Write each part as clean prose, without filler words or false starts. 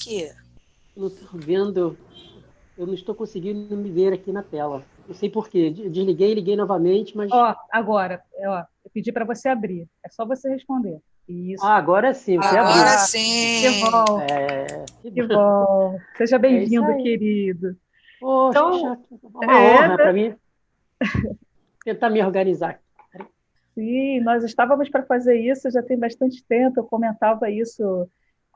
aqui. Eu não estou vendo, eu não estou conseguindo me ver aqui na tela. Não sei por quê. Desliguei, liguei novamente, mas. Ó, agora, ó, eu pedi para você abrir. É só você responder. Isso. Ah, agora sim, você Agora abriu. Ah, que sim. bom, É, que bom. Seja é isso bem-vindo, aí. querido. Então, Poxa, uma é, honra para mim tentar me organizar. sim, nós estávamos para fazer isso já tem bastante tempo. Eu comentava isso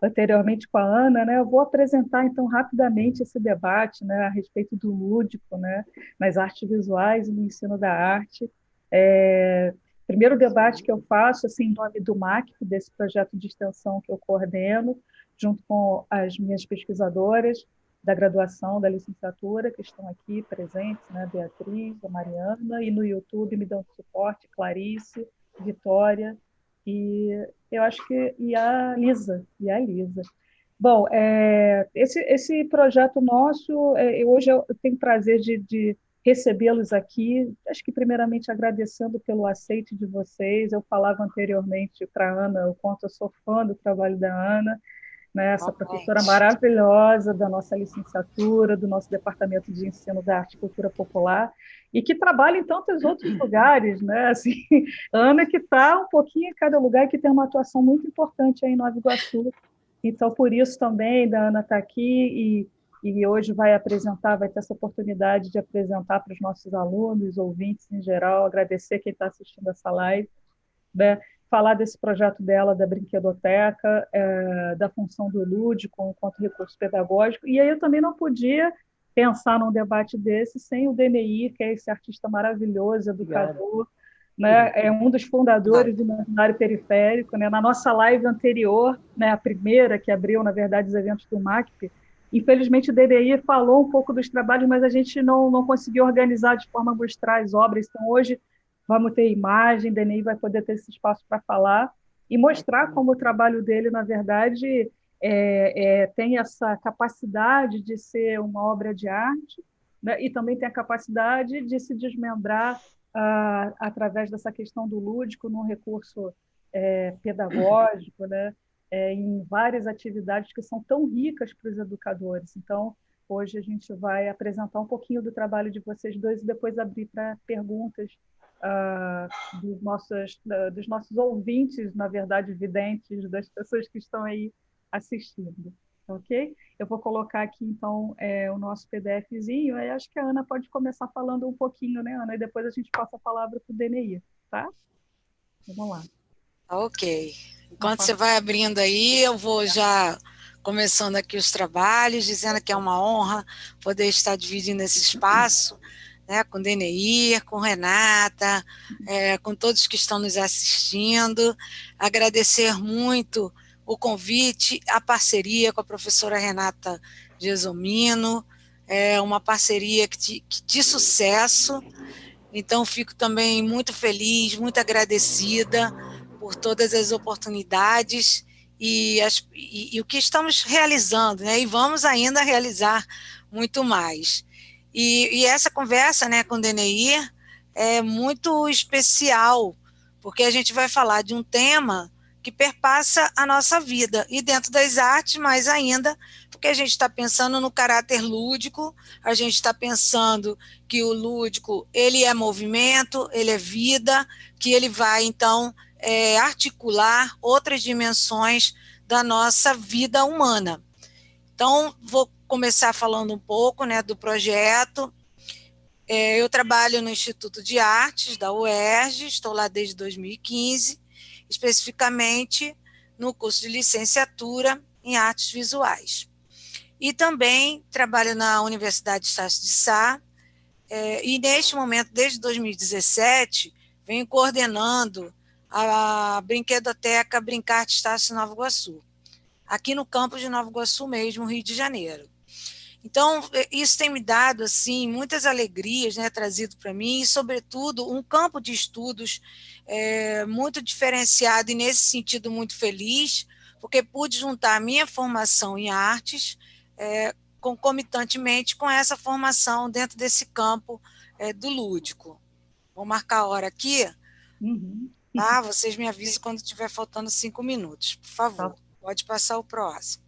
anteriormente com a Ana, né? Eu vou apresentar então rapidamente esse debate, né, a respeito do lúdico, né, nas artes visuais e no ensino da arte. É, primeiro debate que eu faço assim, em nome do MAC, desse projeto de extensão que eu coordeno, junto com as minhas pesquisadoras da graduação, da licenciatura, que estão aqui presentes, né, Beatriz, a Mariana, e no YouTube me dão suporte, Clarice, Vitória, e eu acho que e a Lisa. Bom, esse projeto nosso, hoje eu tenho prazer de recebê-los aqui. Acho que primeiramente agradecendo pelo aceite de vocês. Eu falava anteriormente para a Ana o quanto eu sou fã do trabalho da Ana, né, essa professora Igualmente. maravilhosa da nossa licenciatura, do nosso Departamento de Ensino da Arte e Cultura Popular, e que trabalha em tantos outros lugares, né? Assim, Ana que está um pouquinho em cada lugar e que tem uma atuação muito importante aí em Nova Iguaçu. Então, por isso também, da Ana está aqui e hoje vai ter essa oportunidade de apresentar para os nossos alunos, ouvintes em geral, agradecer quem está assistindo essa live, né? Falar desse projeto dela, da brinquedoteca, da função do lúdico enquanto recurso pedagógico. E aí eu também não podia pensar num debate desse sem o DNI, que é esse artista maravilhoso, Obrigado. educador, né? É um dos fundadores do Imaginário Periférico. Né? Na nossa live anterior, né, a primeira que abriu, na verdade, os eventos do MACP, infelizmente o DNI falou um pouco dos trabalhos, mas a gente não conseguiu organizar de forma a mostrar as obras. Então, hoje, vamos ter imagem, DNI vai poder ter esse espaço para falar e mostrar como o trabalho dele, na verdade, tem essa capacidade de ser uma obra de arte, né? E também tem a capacidade de se desmembrar através dessa questão do lúdico num recurso pedagógico, né? Em várias atividades que são tão ricas para os educadores. Então, hoje a gente vai apresentar um pouquinho do trabalho de vocês dois e depois abrir para perguntas dos nossos ouvintes, na verdade, videntes, das pessoas que estão aí assistindo. Ok? Eu vou colocar aqui, então, o nosso PDFzinho, aí acho que a Ana pode começar falando um pouquinho, né, Ana? E depois a gente passa a palavra para o DNI, tá? Vamos lá. Ok. Enquanto você vai abrindo aí, eu vou já começando aqui os trabalhos, dizendo que é uma honra poder estar dividindo esse espaço, né, com DNI, com Renata, com todos que estão nos assistindo. Agradecer muito o convite, a parceria com a professora Renata Gesomino, é uma parceria de sucesso. Então, fico também muito feliz, muito agradecida por todas as oportunidades e o que estamos realizando, né? E vamos ainda realizar muito mais. E essa conversa, né, com o DNI é muito especial, porque a gente vai falar de um tema que perpassa a nossa vida, e dentro das artes, mais ainda, porque a gente está pensando no caráter lúdico, a gente está pensando que o lúdico ele é movimento, ele é vida, que ele vai, então, articular outras dimensões da nossa vida humana. Então, vou começar falando um pouco, né, do projeto. Eu trabalho no Instituto de Artes da UERJ, estou lá desde 2015, especificamente no curso de licenciatura em artes visuais. E também trabalho na Universidade de Estácio de Sá, e neste momento, desde 2017, venho coordenando a brinquedoteca Brincar de Estácio Nova Iguaçu, aqui no campus de Nova Iguaçu mesmo, Rio de Janeiro. Então, isso tem me dado assim muitas alegrias, né, trazido para mim, e, sobretudo, um campo de estudos muito diferenciado e, nesse sentido, muito feliz, porque pude juntar a minha formação em artes concomitantemente com essa formação dentro desse campo do lúdico. Vou marcar a hora aqui, Uhum. tá? Vocês me avisam quando estiver faltando 5 minutos, por favor. Tá. Pode passar o próximo.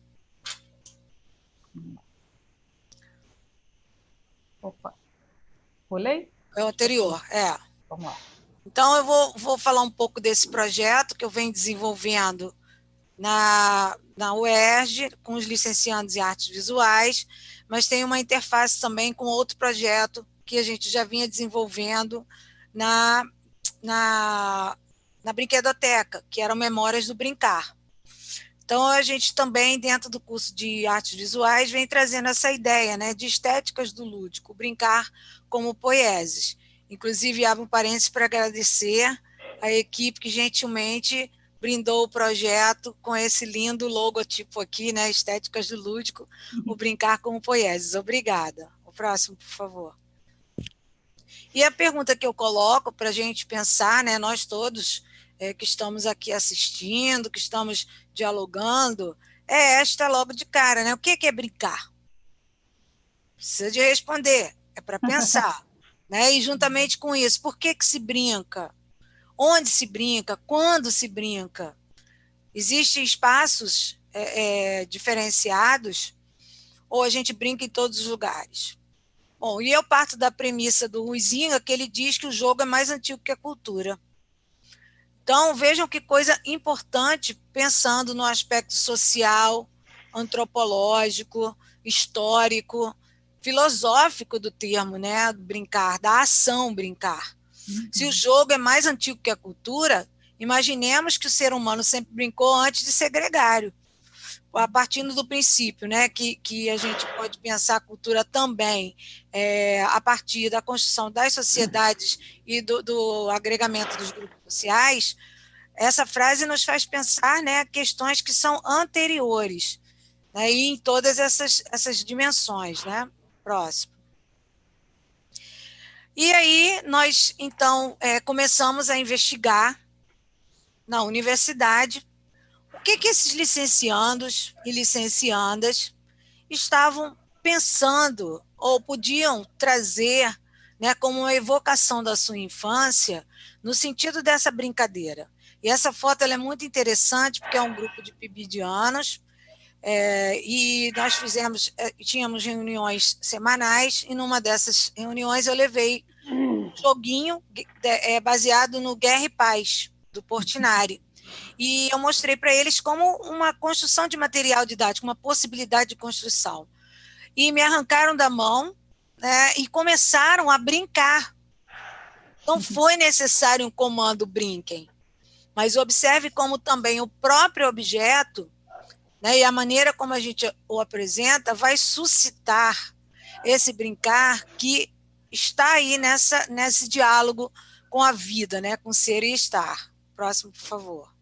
Pulei? É o anterior, é. Vamos lá. Então, eu vou falar um pouco desse projeto que eu venho desenvolvendo na UERJ, com os licenciandos em artes visuais, mas tem uma interface também com outro projeto que a gente já vinha desenvolvendo na, na Brinquedoteca, que eram Memórias do Brincar. Então, a gente também, dentro do curso de artes visuais, vem trazendo essa ideia, né, de estéticas do lúdico, brincar como poieses. Inclusive, abro um parênteses para agradecer a equipe que gentilmente brindou o projeto com esse lindo logotipo aqui, né, Estéticas do Lúdico, o Brincar como Poieses. Obrigada. O próximo, por favor. E a pergunta que eu coloco para a gente pensar, né, nós todos que estamos aqui assistindo, que estamos dialogando, é esta logo de cara, né? O que é brincar? Precisa de responder, é para pensar. Né? E juntamente com isso, por que se brinca? Onde se brinca? Quando se brinca? Existem espaços diferenciados ou a gente brinca em todos os lugares? Bom, e eu parto da premissa do Ruizinho, que ele diz que o jogo é mais antigo que a cultura. Então, vejam que coisa importante, pensando no aspecto social, antropológico, histórico, filosófico do termo, né? Brincar, da ação brincar. Se o jogo é mais antigo que a cultura, imaginemos que o ser humano sempre brincou antes de ser gregário. Partindo do princípio, né, que a gente pode pensar a cultura também a partir da construção das sociedades e do agregamento dos grupos sociais, essa frase nos faz pensar, né, questões que são anteriores, né, e em todas essas dimensões. Né? Próximo. E aí nós, então, começamos a investigar na universidade o que esses licenciandos e licenciandas estavam pensando ou podiam trazer, né, como uma evocação da sua infância no sentido dessa brincadeira. E essa foto ela é muito interessante porque é um grupo de pibidianos e nós tínhamos reuniões semanais e numa dessas reuniões eu levei um joguinho baseado no Guerra e Paz, do Portinari. E eu mostrei para eles como uma construção de material didático, uma possibilidade de construção. E me arrancaram da mão, né, e começaram a brincar. Não foi necessário um comando brinquem, mas observe como também o próprio objeto, né, e a maneira como a gente o apresenta vai suscitar esse brincar que está aí nesse diálogo com a vida, né, com ser e estar. Próximo, por favor.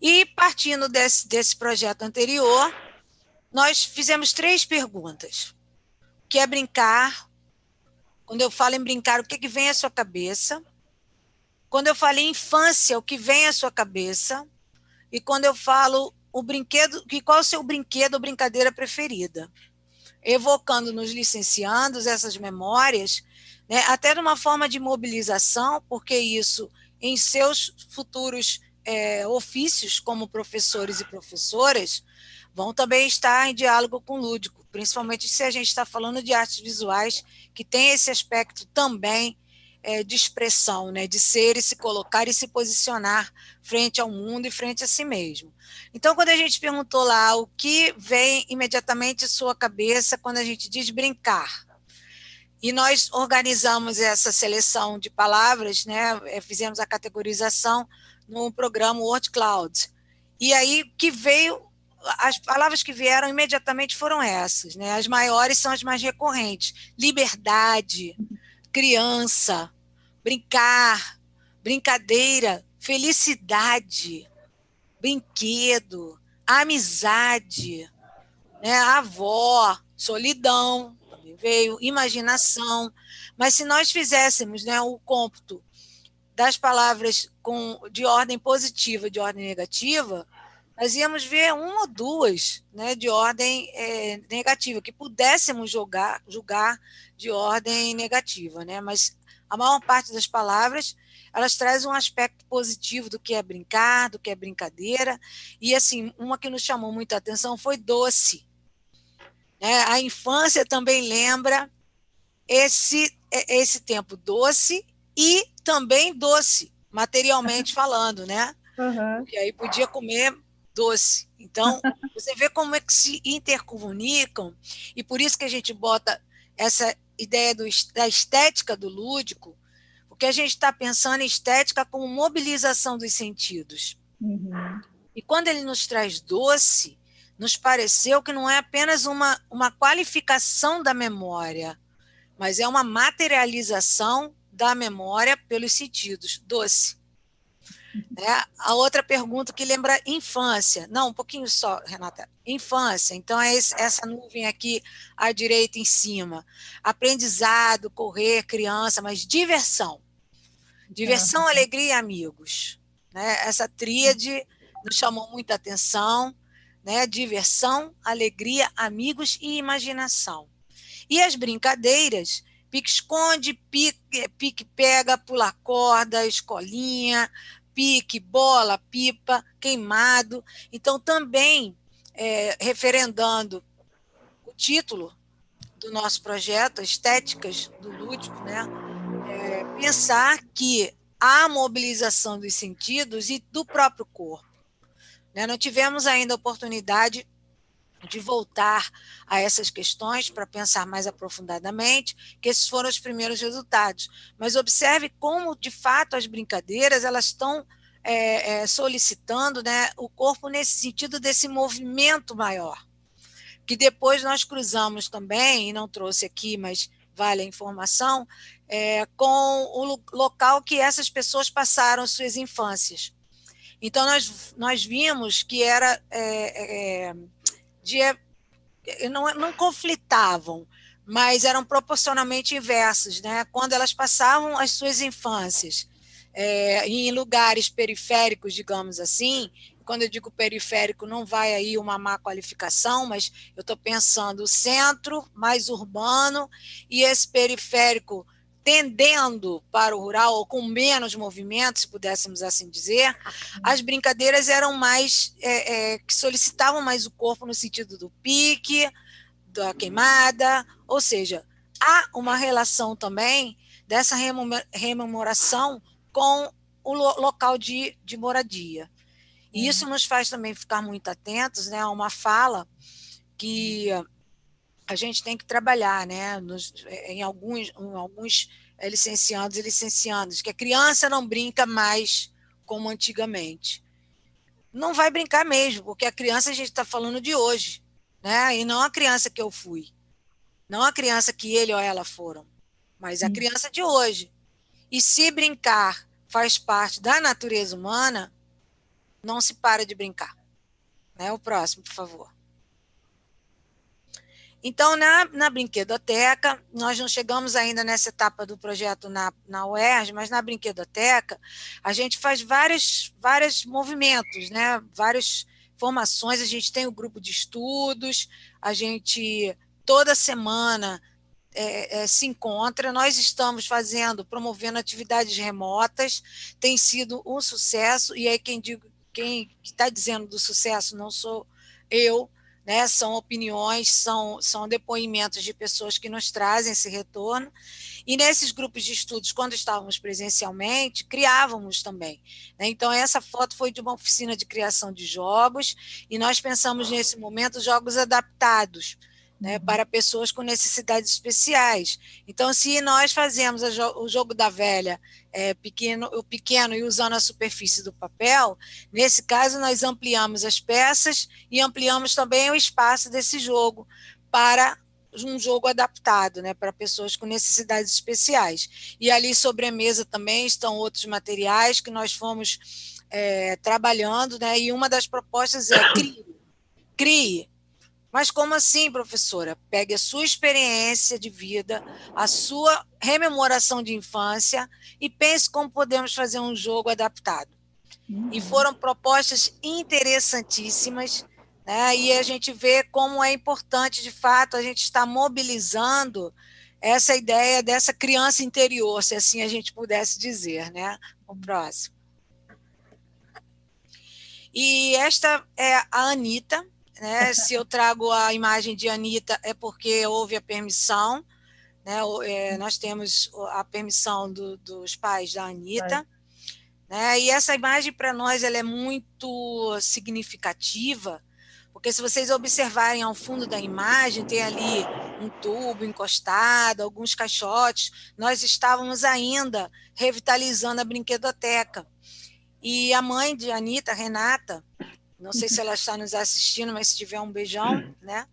E partindo desse projeto anterior, nós fizemos 3 perguntas. O que é brincar? Quando eu falo em brincar, o que vem à sua cabeça? Quando eu falo em infância, o que vem à sua cabeça? E quando eu falo o brinquedo, qual é o seu brinquedo ou brincadeira preferida? Evocando nos licenciandos essas memórias, né, até de uma forma de mobilização, porque isso, em seus futuros ofícios como professores e professoras, vão também estar em diálogo com o lúdico, principalmente se a gente está falando de artes visuais, que tem esse aspecto também de expressão, né, de ser e se colocar e se posicionar frente ao mundo e frente a si mesmo. Então, quando a gente perguntou lá o que vem imediatamente à sua cabeça quando a gente diz brincar, e nós organizamos essa seleção de palavras, né, fizemos a categorização no programa Word Cloud. E aí que veio, as palavras que vieram imediatamente foram essas, né? As maiores são as mais recorrentes: liberdade, criança, brincar, brincadeira, felicidade, brinquedo, amizade, né? Avó, solidão, também veio, imaginação. Mas se nós fizéssemos, né, o cômputo das palavras de ordem positiva e de ordem negativa, nós íamos ver 1 ou 2, né, de ordem negativa, que pudéssemos julgar de ordem negativa. Né? Mas a maior parte das palavras, elas trazem um aspecto positivo do que é brincar, do que é brincadeira. E, assim, uma que nos chamou muita atenção foi doce. Né? A infância também lembra esse tempo doce e também doce, materialmente falando, né? Uhum. Porque aí podia comer doce. Então, você vê como é que se intercomunicam, e por isso que a gente bota essa ideia da estética do lúdico, porque a gente está pensando em estética como mobilização dos sentidos. Uhum. E quando ele nos traz doce, nos pareceu que não é apenas uma qualificação da memória, mas é uma materialização da memória pelos sentidos, doce. A outra pergunta que lembra infância. Não, um pouquinho só, Renata. Infância. Então, é essa nuvem aqui à direita em cima. Aprendizado, correr, criança, mas diversão. Diversão, alegria e amigos. Essa tríade nos chamou muita atenção. Diversão, alegria, amigos e imaginação. E as brincadeiras, pique-esconde, pique-pega, pula corda, escolinha, pique, bola, pipa, queimado. Então, também, referendando o título do nosso projeto, Estéticas do Lúdico, pensar que há mobilização dos sentidos e do próprio corpo. Não tivemos ainda a oportunidade de voltar a essas questões para pensar mais aprofundadamente, que esses foram os primeiros resultados. Mas observe como, de fato, as brincadeiras elas estão solicitando, o corpo nesse sentido desse movimento maior, que depois nós cruzamos também, e não trouxe aqui, mas vale a informação, com o local que essas pessoas passaram suas infâncias. Então, nós vimos que era não conflitavam, mas eram proporcionalmente inversos, quando elas passavam as suas infâncias em lugares periféricos, digamos assim. Quando eu digo periférico, não vai aí uma má qualificação, mas eu estou pensando o centro mais urbano e esse periférico tendendo para o rural, ou com menos movimento, se pudéssemos assim dizer. As brincadeiras eram mais, que solicitavam mais o corpo no sentido do pique, da queimada, ou seja, há uma relação também dessa rememoração com o local de moradia. E isso nos faz também ficar muito atentos a uma fala que a gente tem que trabalhar em alguns licenciados e licenciandas, que a criança não brinca mais como antigamente. Não vai brincar mesmo, porque a criança a gente está falando de hoje, e não a criança que eu fui, não a criança que ele ou ela foram, mas a criança de hoje. E se brincar faz parte da natureza humana, não se para de brincar. O próximo, por favor. Então, na brinquedoteca, nós não chegamos ainda nessa etapa do projeto na UERJ, mas na brinquedoteca a gente faz vários movimentos, várias formações. A gente tem o grupo de estudos, a gente toda semana se encontra. Nós estamos promovendo atividades remotas, tem sido um sucesso, e aí quem está dizendo do sucesso não sou eu, são opiniões, são depoimentos de pessoas que nos trazem esse retorno. E nesses grupos de estudos, quando estávamos presencialmente, criávamos também. Então, essa foto foi de uma oficina de criação de jogos, e nós pensamos nesse momento jogos adaptados, para pessoas com necessidades especiais. Então, se nós fazemos o jogo da velha o pequeno e usando a superfície do papel, nesse caso nós ampliamos as peças e ampliamos também o espaço desse jogo para um jogo adaptado, para pessoas com necessidades especiais. E ali sobre a mesa também estão outros materiais que nós fomos trabalhando, e uma das propostas é crie. Mas como assim, professora? Pegue a sua experiência de vida, a sua rememoração de infância e pense como podemos fazer um jogo adaptado. E foram propostas interessantíssimas, e a gente vê como é importante, de fato, a gente estar mobilizando essa ideia dessa criança interior, se assim a gente pudesse dizer. O próximo. E esta é a Anitta. Se eu trago a imagem de Anitta é porque houve a permissão, né? Nós temos a permissão dos pais da Anitta, né? E essa imagem, para nós, ela é muito significativa, porque se vocês observarem ao fundo da imagem, tem ali um tubo encostado, alguns caixotes. Nós estávamos ainda revitalizando a brinquedoteca. E a mãe de Anitta, Renata, não sei se ela está nos assistindo, mas se tiver, um beijão, né?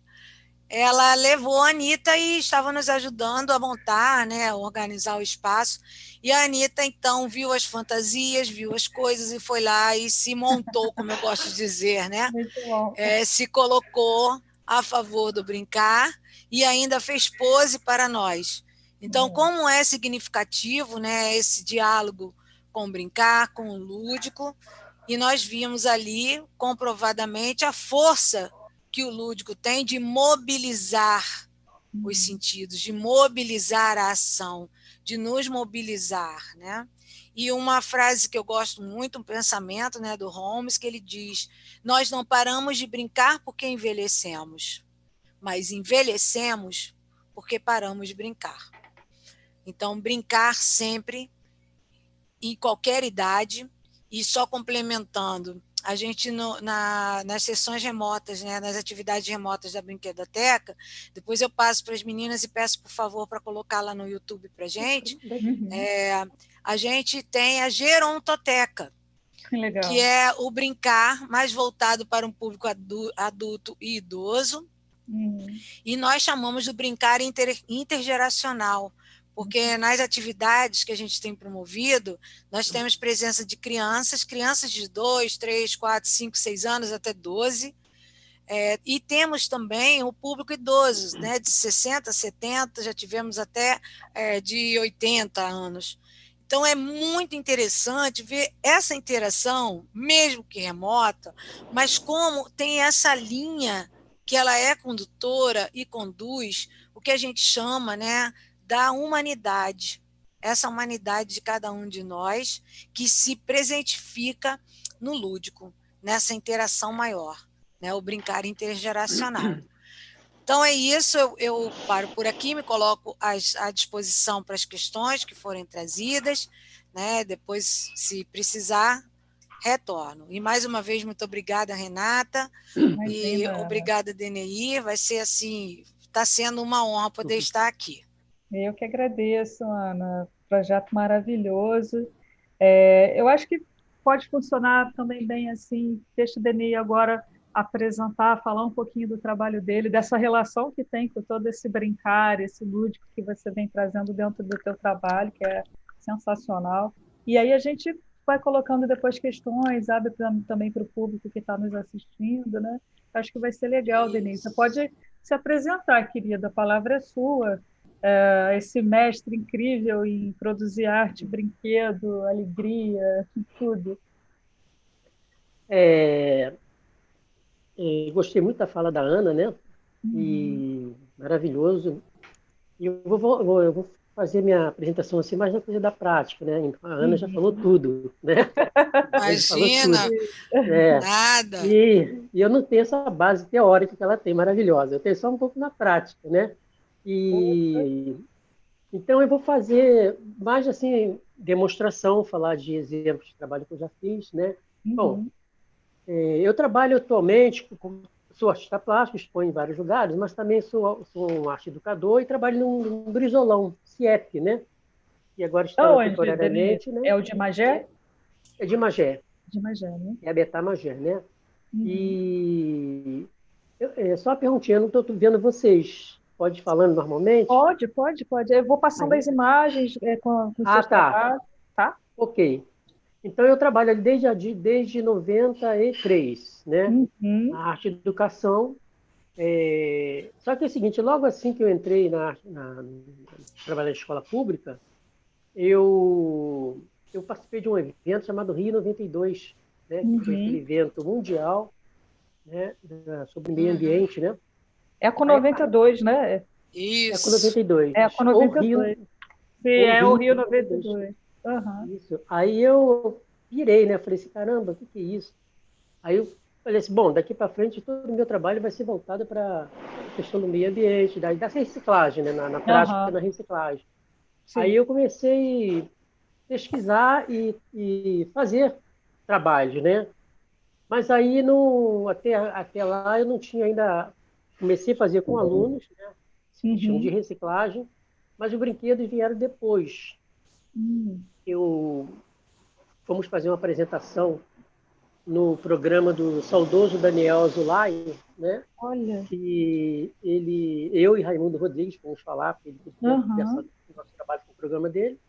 Ela levou a Anitta e estava nos ajudando a montar, né, organizar o espaço. E a Anitta, então, viu as fantasias, viu as coisas e foi lá e se montou, como eu gosto de dizer, né? Muito bom. Se colocou a favor do brincar e ainda fez pose para nós. Então, como é significativo, né, esse diálogo com o brincar, com o lúdico, e nós vimos ali, comprovadamente, a força que o lúdico tem de mobilizar os sentidos, de mobilizar a ação, de nos mobilizar, né? E uma frase que eu gosto muito, um pensamento, né, do Holmes, que ele diz: nós não paramos de brincar porque envelhecemos, mas envelhecemos porque paramos de brincar. Então, brincar sempre, em qualquer idade, e só complementando, a gente nas sessões remotas, né, nas atividades remotas da Brinquedoteca, depois eu passo para as meninas e peço, por favor, para colocar lá no YouTube para a gente, a gente tem a Gerontoteca, que é o brincar mais voltado para um público adulto e idoso, e nós chamamos de brincar intergeracional, porque nas atividades que a gente tem promovido, nós temos presença de crianças de 2, 3, 4, 5, 6 anos até 12, e temos também o público idoso, né, de 60, 70, já tivemos até de 80 anos. Então, é muito interessante ver essa interação, mesmo que remota, mas como tem essa linha que ela é condutora e conduz o que a gente chama, né, da humanidade, essa humanidade de cada um de nós que se presentifica no lúdico, nessa interação maior, né, o brincar intergeracional. Então é isso, eu paro por aqui, me coloco à disposição para as questões que forem trazidas, né, depois, se precisar, retorno. E mais uma vez, muito obrigada, Renata, e obrigada, Deneir, vai ser assim, está sendo uma honra poder estar aqui. Eu que agradeço, Ana. Projeto maravilhoso. Eu acho que pode funcionar também bem assim. Deixa o Denei agora apresentar, falar um pouquinho do trabalho dele, dessa relação que tem com todo esse brincar, esse lúdico que você vem trazendo dentro do teu trabalho, que é sensacional. E aí a gente vai colocando depois questões, abre também para o público que está nos assistindo, né? Acho que vai ser legal, Denise. Você pode se apresentar, querida, a palavra é sua. Esse mestre incrível em produzir arte, brinquedo, alegria, tudo. Gostei muito da fala da Ana, né? E maravilhoso. E eu vou fazer minha apresentação assim, mais na coisa da prática, né? A Ana já falou tudo, né? Imagina, nada. E eu não tenho essa base teórica que ela tem, maravilhosa. Eu tenho só um pouco na prática, né? Então eu vou fazer mais assim demonstração, falar de exemplos de trabalho que eu já fiz, né? Bom, eu trabalho atualmente sou artista plástico, exponho em vários lugares, mas também sou um arte educador e trabalho num brisolão, CIEP, né? E agora estou temporariamente, né? É o de Magé? É de Magé. De Magé, né? É a Betá Magé, né? E só uma perguntinha, eu não estou vendo vocês. Pode ir falando normalmente? Pode. Eu vou passando as imagens com seus trabalhos, tá? Ok. Então, eu trabalho ali desde 93, né? A arte e educação. Só que é o seguinte, logo assim que eu entrei trabalhar na escola pública, eu participei de um evento chamado Rio 92, né? Que foi aquele evento mundial, né? Sobre meio ambiente, né? É com 92, né? Isso. É com 92. É com 92. Sim, é o Rio 92. Isso. Aí eu pirei, né? Falei assim, caramba, o que é isso? Aí eu falei assim, bom, daqui para frente todo o meu trabalho vai ser voltado para a questão do meio ambiente, da reciclagem, né? Na prática, na reciclagem. Aí Sim. eu comecei a pesquisar e fazer trabalhos, né? Mas aí, não, até lá, eu não tinha ainda... Comecei a fazer com alunos, né? Que chamam de Uhum. reciclagem, mas os brinquedos vieram depois. Hum. Fomos fazer uma apresentação no programa do saudoso Daniel Azulay, né? Olha. Que eu e Raimundo Rodrigues fomos falar, porque ele dentro Uhum. do nosso trabalho com o programa dele.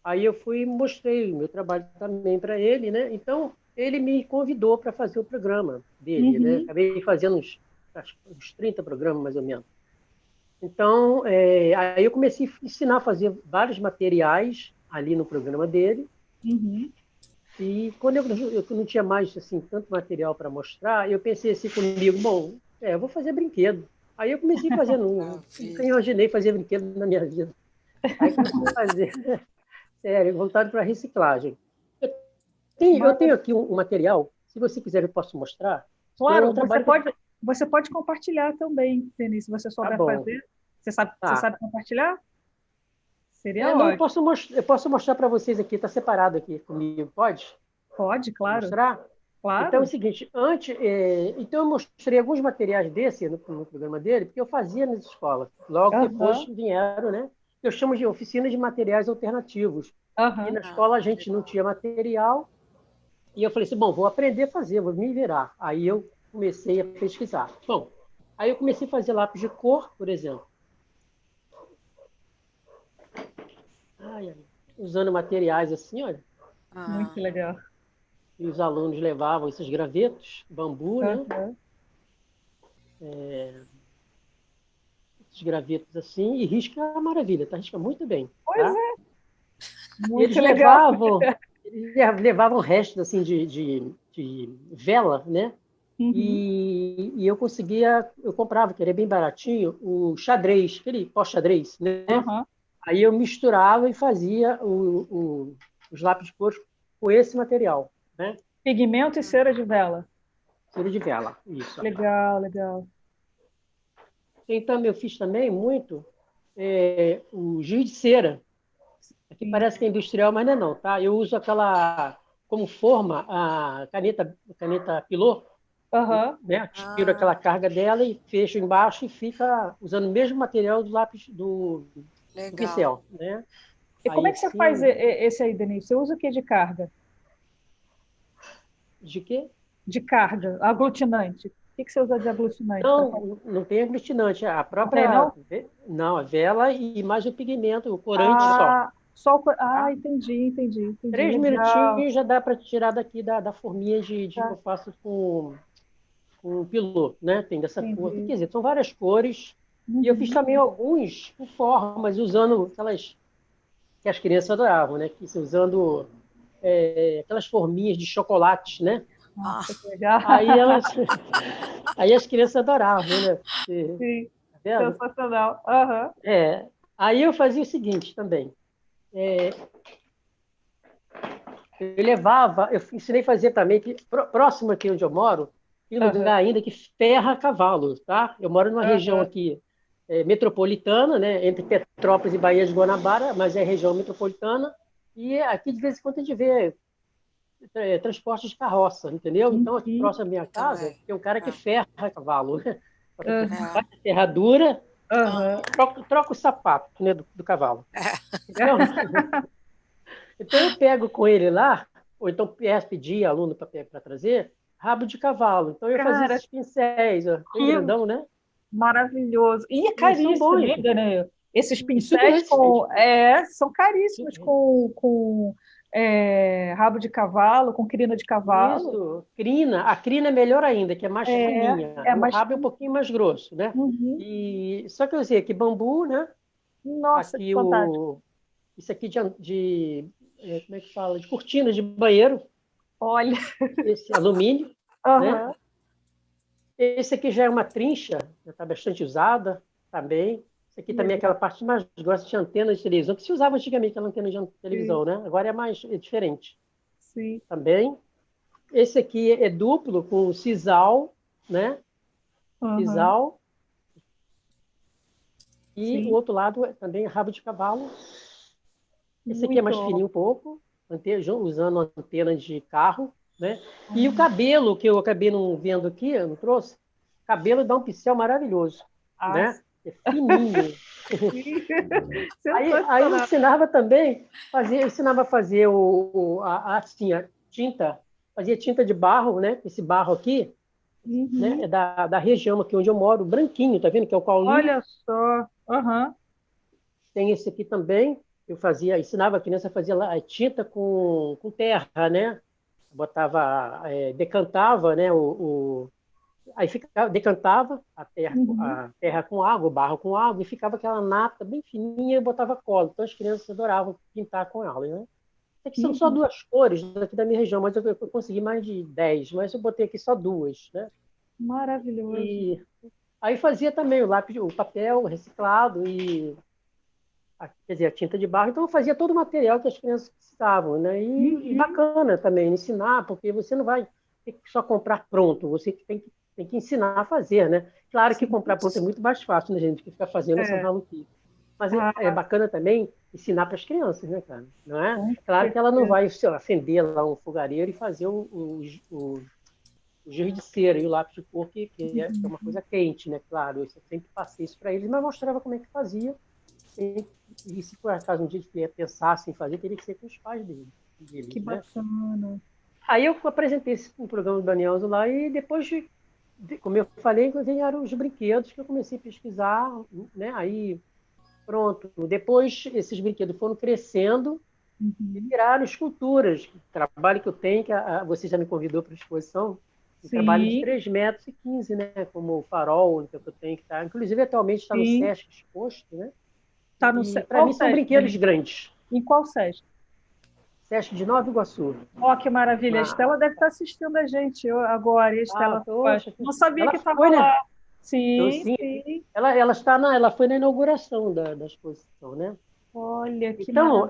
Aí eu fui e mostrei o meu trabalho também para ele, né? Então, ele me convidou para fazer o programa dele, né? Uhum. Acabei fazendo uns 30 programas, mais ou menos. Então, aí eu comecei a ensinar a fazer vários materiais ali no programa dele. Uhum. E quando eu não tinha mais assim tanto material para mostrar, eu pensei assim comigo, bom, eu vou fazer brinquedo. Aí eu comecei a fazer, nunca imaginei fazer brinquedo na minha vida. Aí comecei a fazer, sério, voltado para reciclagem. Eu tenho aqui um material, se você quiser eu posso mostrar, que é um Claro, trabalho que... você pode compartilhar também, Denise, se você Tá souber bom, fazer. Você tá. sabe compartilhar? Seria Não, ótimo. eu posso mostrar para vocês aqui, está separado aqui comigo, pode? Pode, claro. Mostrar? Então é o Claro. seguinte, então eu mostrei alguns materiais desse no programa dele, porque eu fazia nas escolas. Logo depois Aham. vieram, né? Eu chamo de oficina de materiais alternativos. E Aham. na escola a gente não tinha material, e eu falei assim, bom, vou aprender a fazer, vou me virar. Aí eu comecei a pesquisar. Bom, aí eu comecei a fazer lápis de cor, por exemplo. Ai, ai, usando materiais assim, olha. Muito legal. E os alunos levavam esses gravetos, bambu, né? Aham. Esses gravetos assim, e risca a maravilha, tá? Risca muito bem, Pois tá? é, Eles muito legal. levavam restos assim de vela, né? Uhum. E eu comprava, que era bem baratinho, o xadrez, aquele pó-xadrez, né? Aham. Aí eu misturava e fazia os lápis de cor com esse material, né? Pigmento e cera de vela. Cera de vela, isso. Legal, legal. Então, eu fiz também muito o giz de cera. Aqui Sim. parece que é industrial, mas não é não, tá? Eu uso aquela, como forma, a caneta Pilô, Aham. né? Tiro aquela carga dela e fecho embaixo e fica usando o mesmo material do lápis do Legal. pincel, né? E como Aí é que você faz assim, esse aí, Denise? Você usa o que de carga? de quê? De carga, aglutinante. O que você usa de aglutinante para fazer? Não tem aglutinante, a Não tem, própria, não? não, a vela e mais o pigmento, o corante só. Ah, Tá? entendi. 3 Legal. minutinhos já dá para tirar daqui da forminha que Tá, eu faço com pilô, né? Tem dessa cor. Quer entendi. dizer, são várias cores. E eu fiz Uhum. também alguns com formas, usando aquelas que as crianças adoravam, né? Usando aquelas forminhas de chocolate, né? Ah, Nossa, que legal. Aí elas, aí as crianças adoravam, né? Sim, Tá vendo? sensacional. Aham. É, aí eu fazia o seguinte também. Eu ensinei a fazer também, que próximo aqui onde eu moro, tem lugar Aham. ainda que ferra cavalo, tá? Eu moro numa região Aham. aqui metropolitana, né? Entre Petrópolis e Baía de Guanabara, mas é região metropolitana, e aqui de vez em quando a gente vê transporte de carroça, entendeu? Então, aqui Uhum. próximo da minha casa, também. tem um cara que É. ferra cavalo, né? Aham. Faz a ferradura Aham. e troca o sapato, né, do cavalo. Então, Então eu pego com ele lá, ou então pedir aluno para trazer, rabo de cavalo. Então eu fazia Cara, esses pincéis, ó, bem que grandão, né? maravilhoso. E é E são caríssimo, bons, hein, Daniel? Esses e super pincéis resistentes. são caríssimos Super... com rabo de cavalo, com crina de cavalo. Isso, crina. A crina é melhor ainda, que é mais É, fininha. é O mais. rabo é um pouquinho mais grosso, né? Uhum. E só que eu usei aqui bambu, né? Nossa, que Aqui fantástico. isso aqui como é que fala? De cortinas de banheiro, Olha. esse alumínio, né? Aham. Esse aqui já é uma trincha, já está bastante usada também. Esse aqui também é aquela Legal. parte mais grossa de antena de televisão, que se usava antigamente aquela antena de Sim, televisão, né? Agora é diferente sim. também. esse aqui é duplo, com sisal, né? Sisal. E o outro lado é também rabo de cavalo. Esse aqui é mais fininho um pouco, usando antena de carro, né? E o cabelo, que eu acabei não vendo aqui, eu não trouxe, o cabelo dá um pincel maravilhoso, né? É fininho. Aí eu ensinava também, ensinava a fazer assim, a tinta, fazia tinta de barro, né? Esse barro aqui, né? É da região aqui onde eu moro, branquinho, tá vendo? Que é o caulinho. Olha só. Tem esse aqui também. Ensinava a criança a fazer a tinta com terra, né? Botava, decantava, né? Aí decantava a terra com água, o barro com água, e ficava aquela nata bem fininha e botava cola. Então as crianças adoravam pintar com ela, né? Aqui são só 2 cores daqui da minha região, mas eu consegui mais de 10, mas eu botei aqui só 2, né? Maravilhoso. E aí fazia também o lápis, o papel reciclado quer dizer, a tinta de barro. Então eu fazia todo o material que as crianças precisavam, né? E bacana também ensinar, porque você não vai ter que só comprar pronto, você tem que ensinar a fazer, né? Claro que comprar pronto é muito mais fácil, né, gente, que ficar fazendo essa maluquice. Mas é bacana também ensinar para as crianças, né, cara? Não é? Claro que ela não vai, sei lá, acender lá um fogareiro e fazer o giz de cera e o lápis de cor, que é uma coisa quente, né? Claro, eu sempre passei isso para eles, mas mostrava como é que fazia. E se por acaso um dia ele pensasse em fazer, teria que ser com os pais deles. Que bacana. Aí eu apresentei um programa do Daniel lá e depois, como eu falei, vieram os brinquedos que eu comecei a pesquisar, né? Aí, pronto. Depois, esses brinquedos foram crescendo e viraram esculturas. O trabalho que eu tenho, que você já me convidou para a exposição, um trabalho de 3,15 metros, né? Como o farol que eu tenho que estar. Inclusive, atualmente está no Sesc exposto, né? Tá no Para mim são brinquedos grandes. Em qual Sesc? Sesc de Nova Iguaçu. Que maravilha. A Estela deve estar assistindo a gente agora. A Estela não sabia que estava lá. Né? Sim. Ela foi na inauguração da exposição, né? Olha, que então,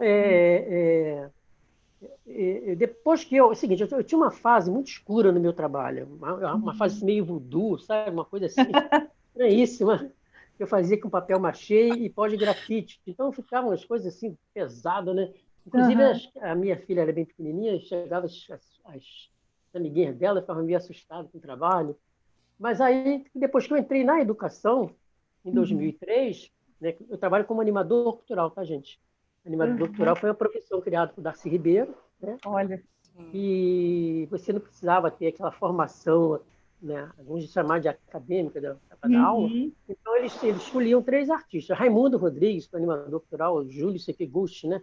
depois que é o seguinte, eu tinha uma fase muito escura no meu trabalho, uma fase meio voodoo, sabe? Uma coisa assim, estranhíssima. Eu fazia com papel machê e pó de grafite. Então ficavam as coisas assim pesadas, né? Inclusive a minha filha era bem pequenininha, chegava as amiguinhas dela, ficavam meio assustadas com o trabalho. Mas aí, depois que eu entrei na educação, em 2003, né, eu trabalho como animador cultural, tá, gente? Animador cultural foi uma profissão criada por Darcy Ribeiro, né? Olha. E você não precisava ter aquela formação, né, alguns chamar de acadêmica da aula. Então eles escolhiam 3 artistas: Raimundo Rodrigues, animador cultural, Júlio Sekiguchi, né?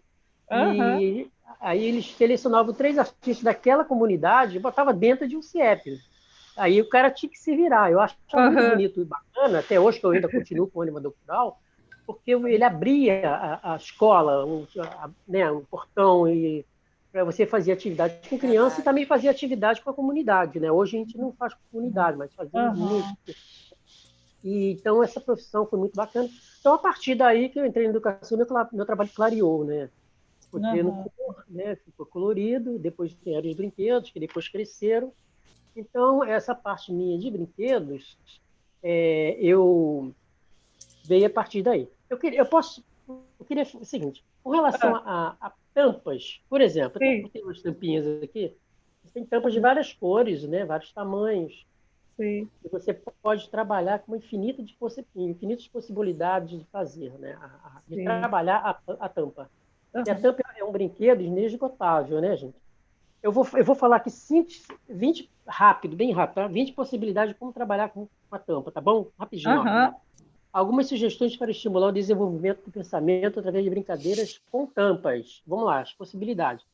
E aí eles selecionavam 3 artistas daquela comunidade e botavam dentro de um CIEP. Aí o cara tinha que se virar. Eu acho muito bonito e bacana, até hoje que eu ainda continuo com o animador cultural, porque ele abria a escola, né, um portão, e para você fazer atividade com criança e também fazer atividade com a comunidade, né? Hoje a gente não faz com a comunidade, mas fazemos muito. E, então essa profissão foi muito bacana. Então a partir daí que eu entrei na educação, meu trabalho clareou, né? Ficou tendo cor, né? Ficou colorido, depois vieram os brinquedos, que depois cresceram. Então essa parte minha de brinquedos, eu veio a partir daí. Eu queria o seguinte, com relação a tampas, por exemplo, eu tenho umas tampinhas aqui, tem tampas de várias cores, né, vários tamanhos. Sim. E você pode trabalhar com infinitas possibilidades de fazer, né, de trabalhar a tampa. E a tampa é um brinquedo inesgotável, né, gente? Eu vou falar aqui 20 rápido, bem rápido, tá? 20 possibilidades de como trabalhar com a tampa, tá bom? Rapidinho. Algumas sugestões para estimular o desenvolvimento do pensamento através de brincadeiras com tampas. Vamos lá, as possibilidades.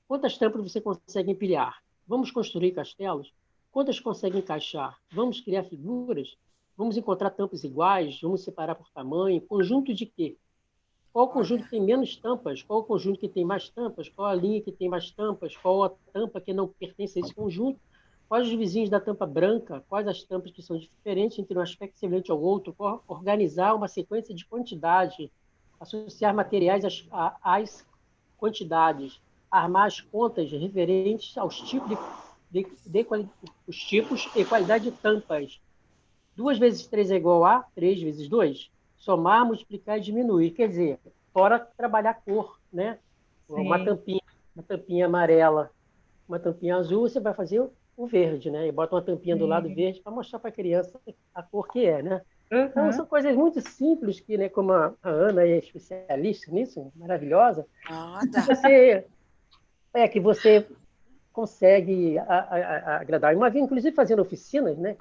Quantas tampas você consegue empilhar? Vamos construir castelos? Quantas consegue encaixar? Vamos criar figuras? Vamos encontrar tampas iguais? Vamos separar por tamanho? Conjunto de quê? Qual o conjunto que tem menos tampas? Qual o conjunto que tem mais tampas? Qual a linha que tem mais tampas? Qual a tampa que não pertence a esse conjunto? Quais os vizinhos da tampa branca? Quais as tampas que são diferentes entre um aspecto semelhante ao outro? Organizar uma sequência de quantidade, associar materiais às quantidades, armar as contas referentes aos tipos os tipos e qualidade de tampas. 2 vezes 3 é igual a 3 vezes 2. Somar, multiplicar e diminuir. Quer dizer, fora trabalhar cor, né? Uma tampinha amarela, uma tampinha azul, você vai fazer o verde, né? E bota uma tampinha do lado verde para mostrar para a criança a cor que é, né? Então, são coisas muito simples que, né, como a Ana é especialista nisso, maravilhosa, que você consegue agradar. Uma vez, inclusive, fazendo oficinas, né?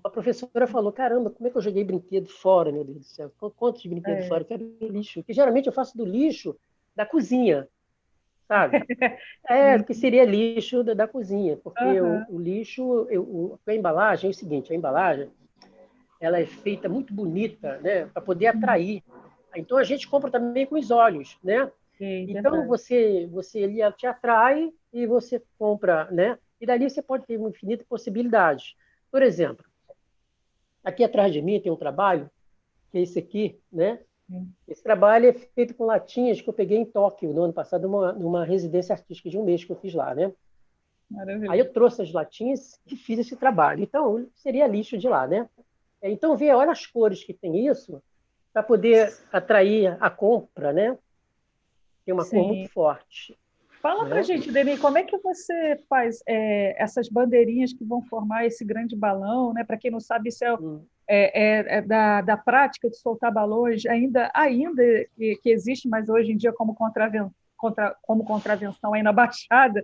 A professora falou, caramba, como é que eu joguei brinquedo fora, meu Deus do céu? Quantos brinquedos fora? Eu quero lixo. Porque geralmente eu faço do lixo da cozinha, sabe? Que seria lixo da cozinha, porque o lixo, a embalagem é o seguinte, a embalagem, ela é feita muito bonita, né, para poder atrair. Então a gente compra também com os olhos, né? Então você ele te atrai e você compra, né? E dali você pode ter uma infinita possibilidades. Por exemplo, aqui atrás de mim tem um trabalho, que é esse aqui, né? Esse trabalho é feito com latinhas que eu peguei em Tóquio no ano passado, numa residência artística de um mês que eu fiz lá, né? Maravilha. Aí eu trouxe as latinhas e fiz esse trabalho. Então, seria lixo de lá, né? Então, olha as cores que tem isso, para poder atrair a compra, né? Tem uma cor muito forte. Fala para a gente, Deni, como é que você faz essas bandeirinhas que vão formar esse grande balão, né? Para quem não sabe, isso é da prática de soltar balões, ainda que existe, mas hoje em dia como contravenção aí na Baixada,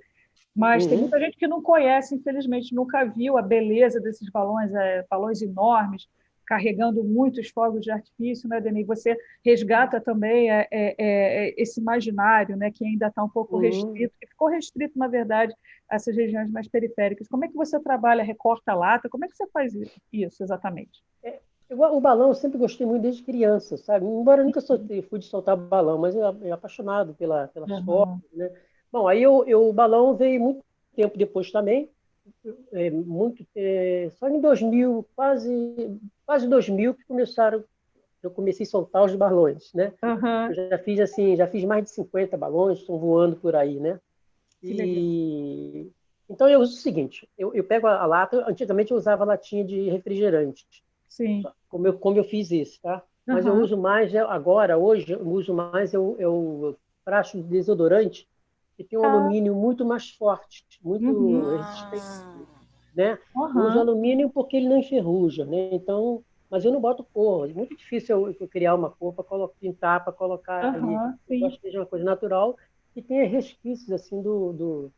mas tem muita gente que não conhece, infelizmente, nunca viu a beleza desses balões, balões enormes, carregando muitos fogos de artifício, né, Deni? Você resgata também esse imaginário, né, que ainda está um pouco restrito, que ficou restrito, na verdade, a essas regiões mais periféricas. Como é que você trabalha, recorta a lata? Como é que você faz isso exatamente? O balão eu sempre gostei muito desde criança, sabe? Embora eu nunca fui de soltar balão, mas eu apaixonado pelas formas, né? Bom, aí o balão veio muito tempo depois também, só em 2000, quase 2000 que eu comecei a soltar os balões, né? Eu já fiz mais de 50 balões, estão voando por aí, né? Então eu uso o seguinte, eu pego a lata, antigamente eu usava latinha de refrigerante, como eu fiz isso, tá? Mas eu uso mais, hoje, eu uso mais o frasco de desodorante, que tem um alumínio muito mais forte, muito resistente, né? Eu uso alumínio porque ele não enferruja, né? Então, mas eu não boto cor. É muito difícil eu criar uma cor para pintar, para colocar ali. Eu gosto que seja uma coisa natural e tenha resquícios assim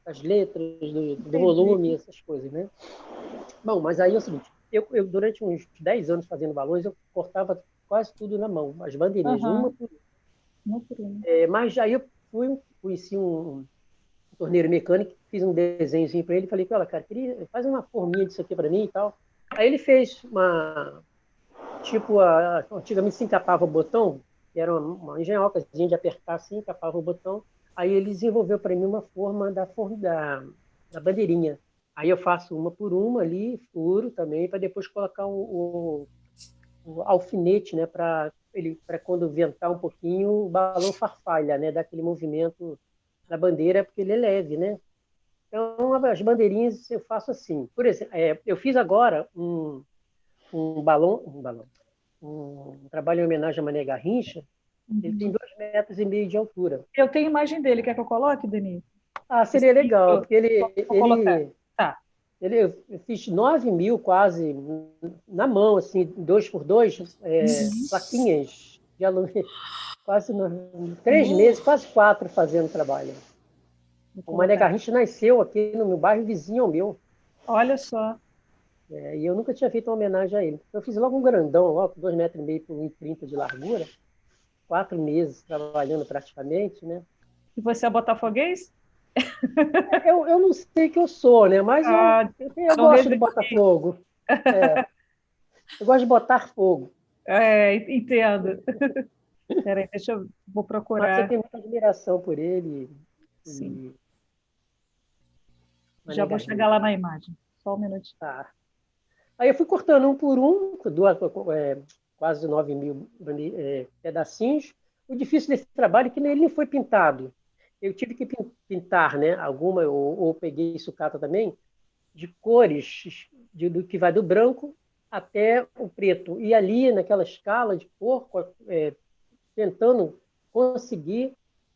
das letras, do volume, essas coisas, né? Bom, mas aí é o seguinte, eu durante uns 10 anos fazendo balões, eu cortava quase tudo na mão, as bandeirinhas, uma por uma. Mas aí eu conheci um torneiro mecânico, fiz um desenhozinho para ele, falei, olha, cara, faz uma forminha disso aqui para mim e tal. Aí ele fez antigamente se encapava o botão, que era uma engenhocazinha de apertar assim, encapava o botão. Aí ele desenvolveu para mim uma forma da bandeirinha. Aí eu faço uma por uma ali, furo também, para depois colocar o alfinete, né, para quando ventar um pouquinho, o balão farfalha, né, dá aquele movimento na bandeira, porque ele é leve, né? Então, as bandeirinhas eu faço assim. Por exemplo, eu fiz agora um trabalho em homenagem a Mané Garrincha. Ele tem 2,5 metros de altura. Eu tenho imagem dele, quer que eu coloque, Denise? Seria legal, porque eu fiz 9.000 quase na mão, assim, 2x2, plaquinhas de alumínio, quase 3 meses, quase 4 fazendo trabalho. O Mané Garrincha nasceu aqui no meu bairro vizinho ao meu. Olha só. E eu nunca tinha feito uma homenagem a ele. Eu fiz logo um grandão, logo 2,5 metros por 1,30 de largura, 4 meses trabalhando praticamente, né? E você é botafoguês? Eu não sei que eu sou, né? Mas eu gosto do Botafogo. Eu gosto de botar fogo. Entendo. Peraí, vou procurar. Mas eu tenho muita admiração por ele. Sim. Já vou chegar lá na imagem. Só um minutinho. Tá. Aí eu fui cortando um por um, quase 9.000 pedacinhos. O difícil desse trabalho é que ele não foi pintado. Eu tive que pintar, né? Alguma, ou peguei sucata também, de cores, do que vai do branco até o preto. E ali, naquela escala de cor, tentando conseguir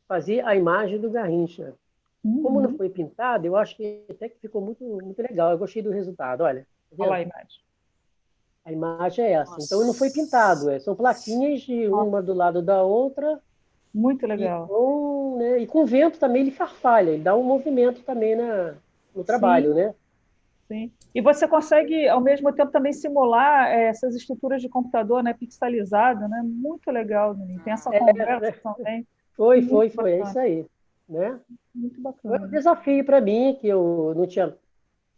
fazer a imagem do Garrincha. Como não foi pintado, eu acho que até que ficou muito, muito legal. Eu gostei do resultado. Olha, tá vendo? Olha a imagem. A imagem é essa. Nossa. Então, não foi pintado. São plaquinhas de uma do lado da outra. Muito legal. E com vento também ele farfalha. Ele dá um movimento também no trabalho, Sim, né? sim. E você consegue, ao mesmo tempo, também simular essas estruturas de computador, né, pixelizado, né? Muito legal, Nuninho. Tem essa conversa também. Foi. Muito É bacana. isso aí, né? Muito Foi um bacana. desafio para mim, que eu não tinha...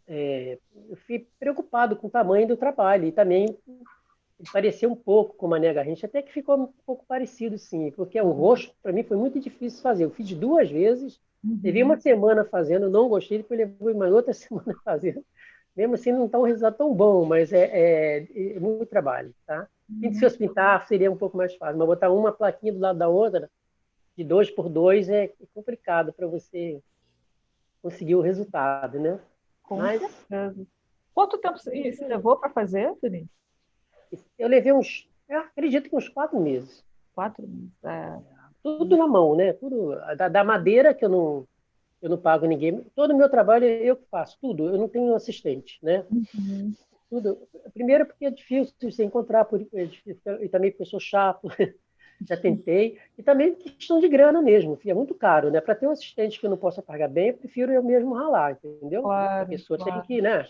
eu fiquei preocupado com o tamanho do trabalho. E também parecia um pouco com o Mané Garrincha, até que ficou um pouco parecido, sim. Porque o rosto, para mim, foi muito difícil fazer. Eu fiz 2 vezes, levei uma semana fazendo, não gostei, depois levei uma outra semana fazendo. Mesmo assim, não está um resultado tão bom, mas é muito trabalho, tá? Se fosse pintar, seria um pouco mais fácil, mas botar uma plaquinha do lado da outra, de 2 por 2, é complicado para você conseguir o resultado, né? Com Mas certeza. Quanto tempo você levou para fazer, Nuninho? eu levei eu acredito que uns 4 meses. 4 meses. Tudo na mão, né? Tudo da madeira, que eu não pago ninguém. Todo o meu trabalho eu que faço, tudo. Eu não tenho assistente, né? Uhum. Tudo. Primeiro porque é difícil você encontrar, e também porque eu sou chato, já tentei. E também questão de grana mesmo, é muito caro, né? Para ter um assistente que eu não possa pagar bem, eu prefiro eu mesmo ralar, entendeu? A Claro, pessoa tem claro. que, né?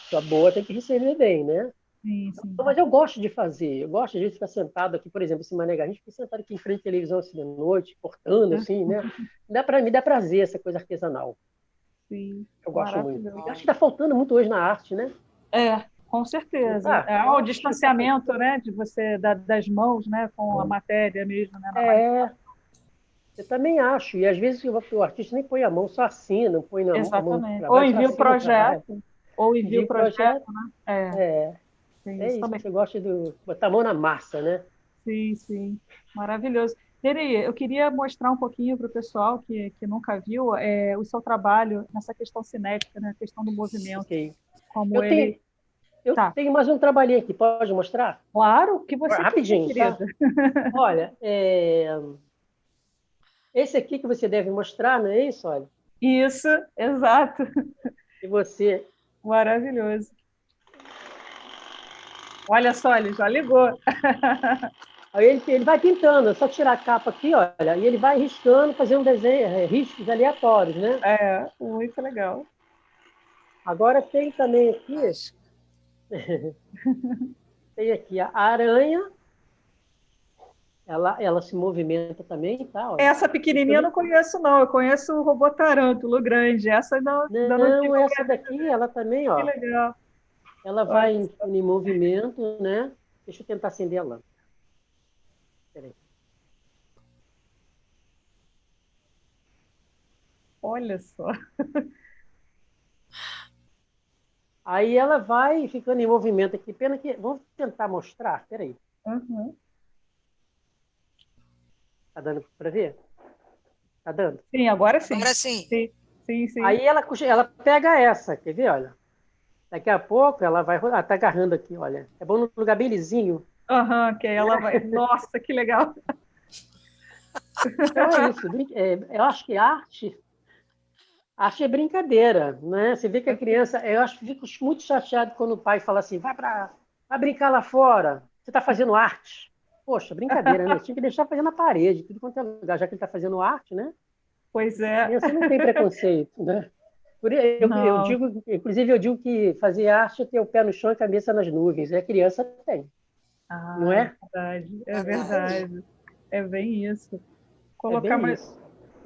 Sua boa tem que receber bem, né? Sim, sim. Mas eu gosto de fazer, eu gosto de ficar sentado aqui, por exemplo, esse Mané Garrincha, fica sentado aqui em frente à televisão assim de noite, cortando, assim, né? Me dá prazer essa coisa artesanal. Sim, Eu gosto muito. maravilhoso. Eu acho que está faltando muito hoje na arte, né? Com Não certeza. tá? Eu O acho que está distanciamento, faltando. né, de você das mãos, né, com a matéria mesmo, né, na É, manipulação. eu também acho. E às vezes o artista nem põe a mão, só assina, não põe a mão Exatamente. para Ou baixo, só envia o assina o trabalho. projeto, ou envia o Envia o projeto, projeto. né? É, Tem é isso isso. também. Você gosta de botar a mão na massa, né? Sim, sim. Maravilhoso. Neri, eu queria mostrar um pouquinho para o pessoal que nunca viu o seu trabalho nessa questão cinética, né, a questão do movimento, Ok. como Eu tenho, ele... eu Tá, tenho mais um trabalhinho aqui, pode mostrar? claro, o que você quiser, Rapidinho, tá? querida. Olha, esse aqui que você deve mostrar, não é isso? Olha, Isso, exato. e você. Maravilhoso. Olha só, ele já ligou. Aí ele vai pintando, é só tirar a capa aqui, olha, e ele vai riscando, fazer um desenho, riscos aleatórios, né? Muito legal. Agora tem aqui a aranha, ela se movimenta também, tá? Olha. Essa pequenininha eu não conheço, não. Eu conheço o robô tarântula grande. Essa ainda não tive Não, o essa prazer. daqui, ela também, Que ó, legal. ela Olha vai só. em movimento, né? Deixa eu tentar acender a lâmpada. Peraí. Olha só. Aí ela vai ficando em movimento aqui. Pena que. Vamos tentar mostrar. Peraí. Uhum. Tá dando para ver? Tá dando? Sim, agora sim. Agora sim. Sim, sim, sim. Aí ela pega essa, quer ver? Olha. Daqui a pouco ela vai. Ela tá agarrando aqui, olha. É bom num lugar bem lisinho. Aham, que aí ela vai. Nossa, que legal. Então é isso. Eu acho que arte é brincadeira, né? Você vê que a criança. Eu acho que fico muito chateado quando o pai fala assim: vai brincar lá fora, você está fazendo arte. Poxa, brincadeira, né? Tinha que deixar fazendo na parede, tudo quanto é lugar, já que ele está fazendo arte, né? Pois A é. criança não tem preconceito, né? Eu Não, digo, inclusive, eu digo que fazer arte é ter o pé no chão e a cabeça nas nuvens. A criança tem, não é é? verdade, é Verdade. verdade. É bem isso. É Colocar bem mais, isso.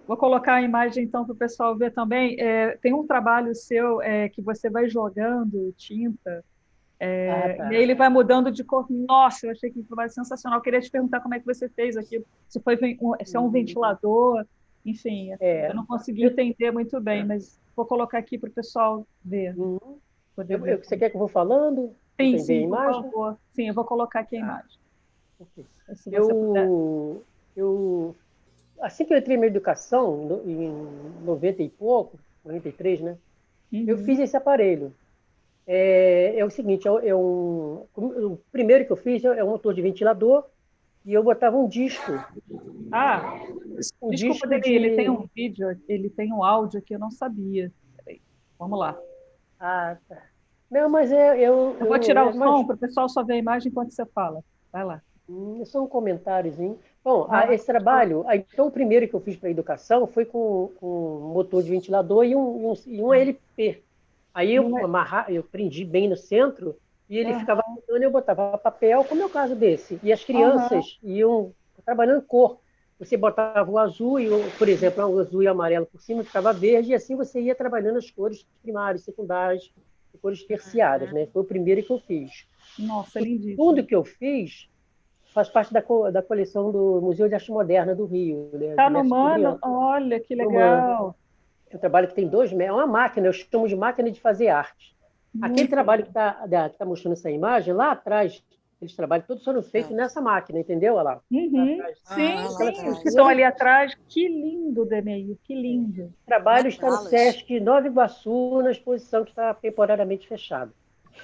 Vou colocar a imagem então para o pessoal ver também. Tem um trabalho seu que você vai jogando tinta Ah, e aí tá. ele vai mudando de cor. Nossa, eu achei que trabalho sensacional. Eu queria te perguntar como é que você fez aquilo. Se é um ventilador, enfim, eu É, não consegui eu, entender muito bem, mas vou colocar aqui para o pessoal ver, uhum. poder ver. Você quer que eu vou falando? Sim, Entender a sim, por imagem? favor. Sim, eu vou colocar aqui a Tá. imagem. Se você puder. Eu, eu, assim que eu entrei na educação, em 90 e pouco, 93, né? Eu fiz esse aparelho. É o seguinte, o primeiro que eu fiz é um motor de ventilador e eu botava um disco. Um desculpa, Deni, ele tem um vídeo, ele tem um áudio que eu não sabia. Peraí, vamos lá. Tá. Não, mas eu vou tirar o som para o pessoal só ver a imagem enquanto você fala. Vai lá. É só um comentáriozinho. Bom, esse trabalho, então o primeiro que eu fiz para educação foi com um motor de ventilador e um LP. Aí eu prendi bem no centro e ele ficava rodando e eu botava papel, como é o caso desse. E as crianças iam trabalhando cor. Você botava o azul, por exemplo, o azul e o amarelo por cima, ficava verde, e assim você ia trabalhando as cores primárias, secundárias, e cores terciárias, né? Foi o primeiro que eu fiz. Nossa, lindíssimo. Tudo que eu fiz faz parte da coleção do Museu de Arte Moderna do Rio. Né? Tá no Mano? Olha, que legal. É um trabalho que tem 2 metros, é uma máquina, eu chamo de máquina de fazer arte. Aquele trabalho que tá mostrando essa imagem, lá atrás, aqueles trabalhos todos foram feitos nessa máquina, entendeu? Olha lá. Sim, os que estão ali atrás. Que lindo, Deneir, que lindo. O trabalho está no Sesc Nova Iguaçu, na exposição que está temporariamente fechada.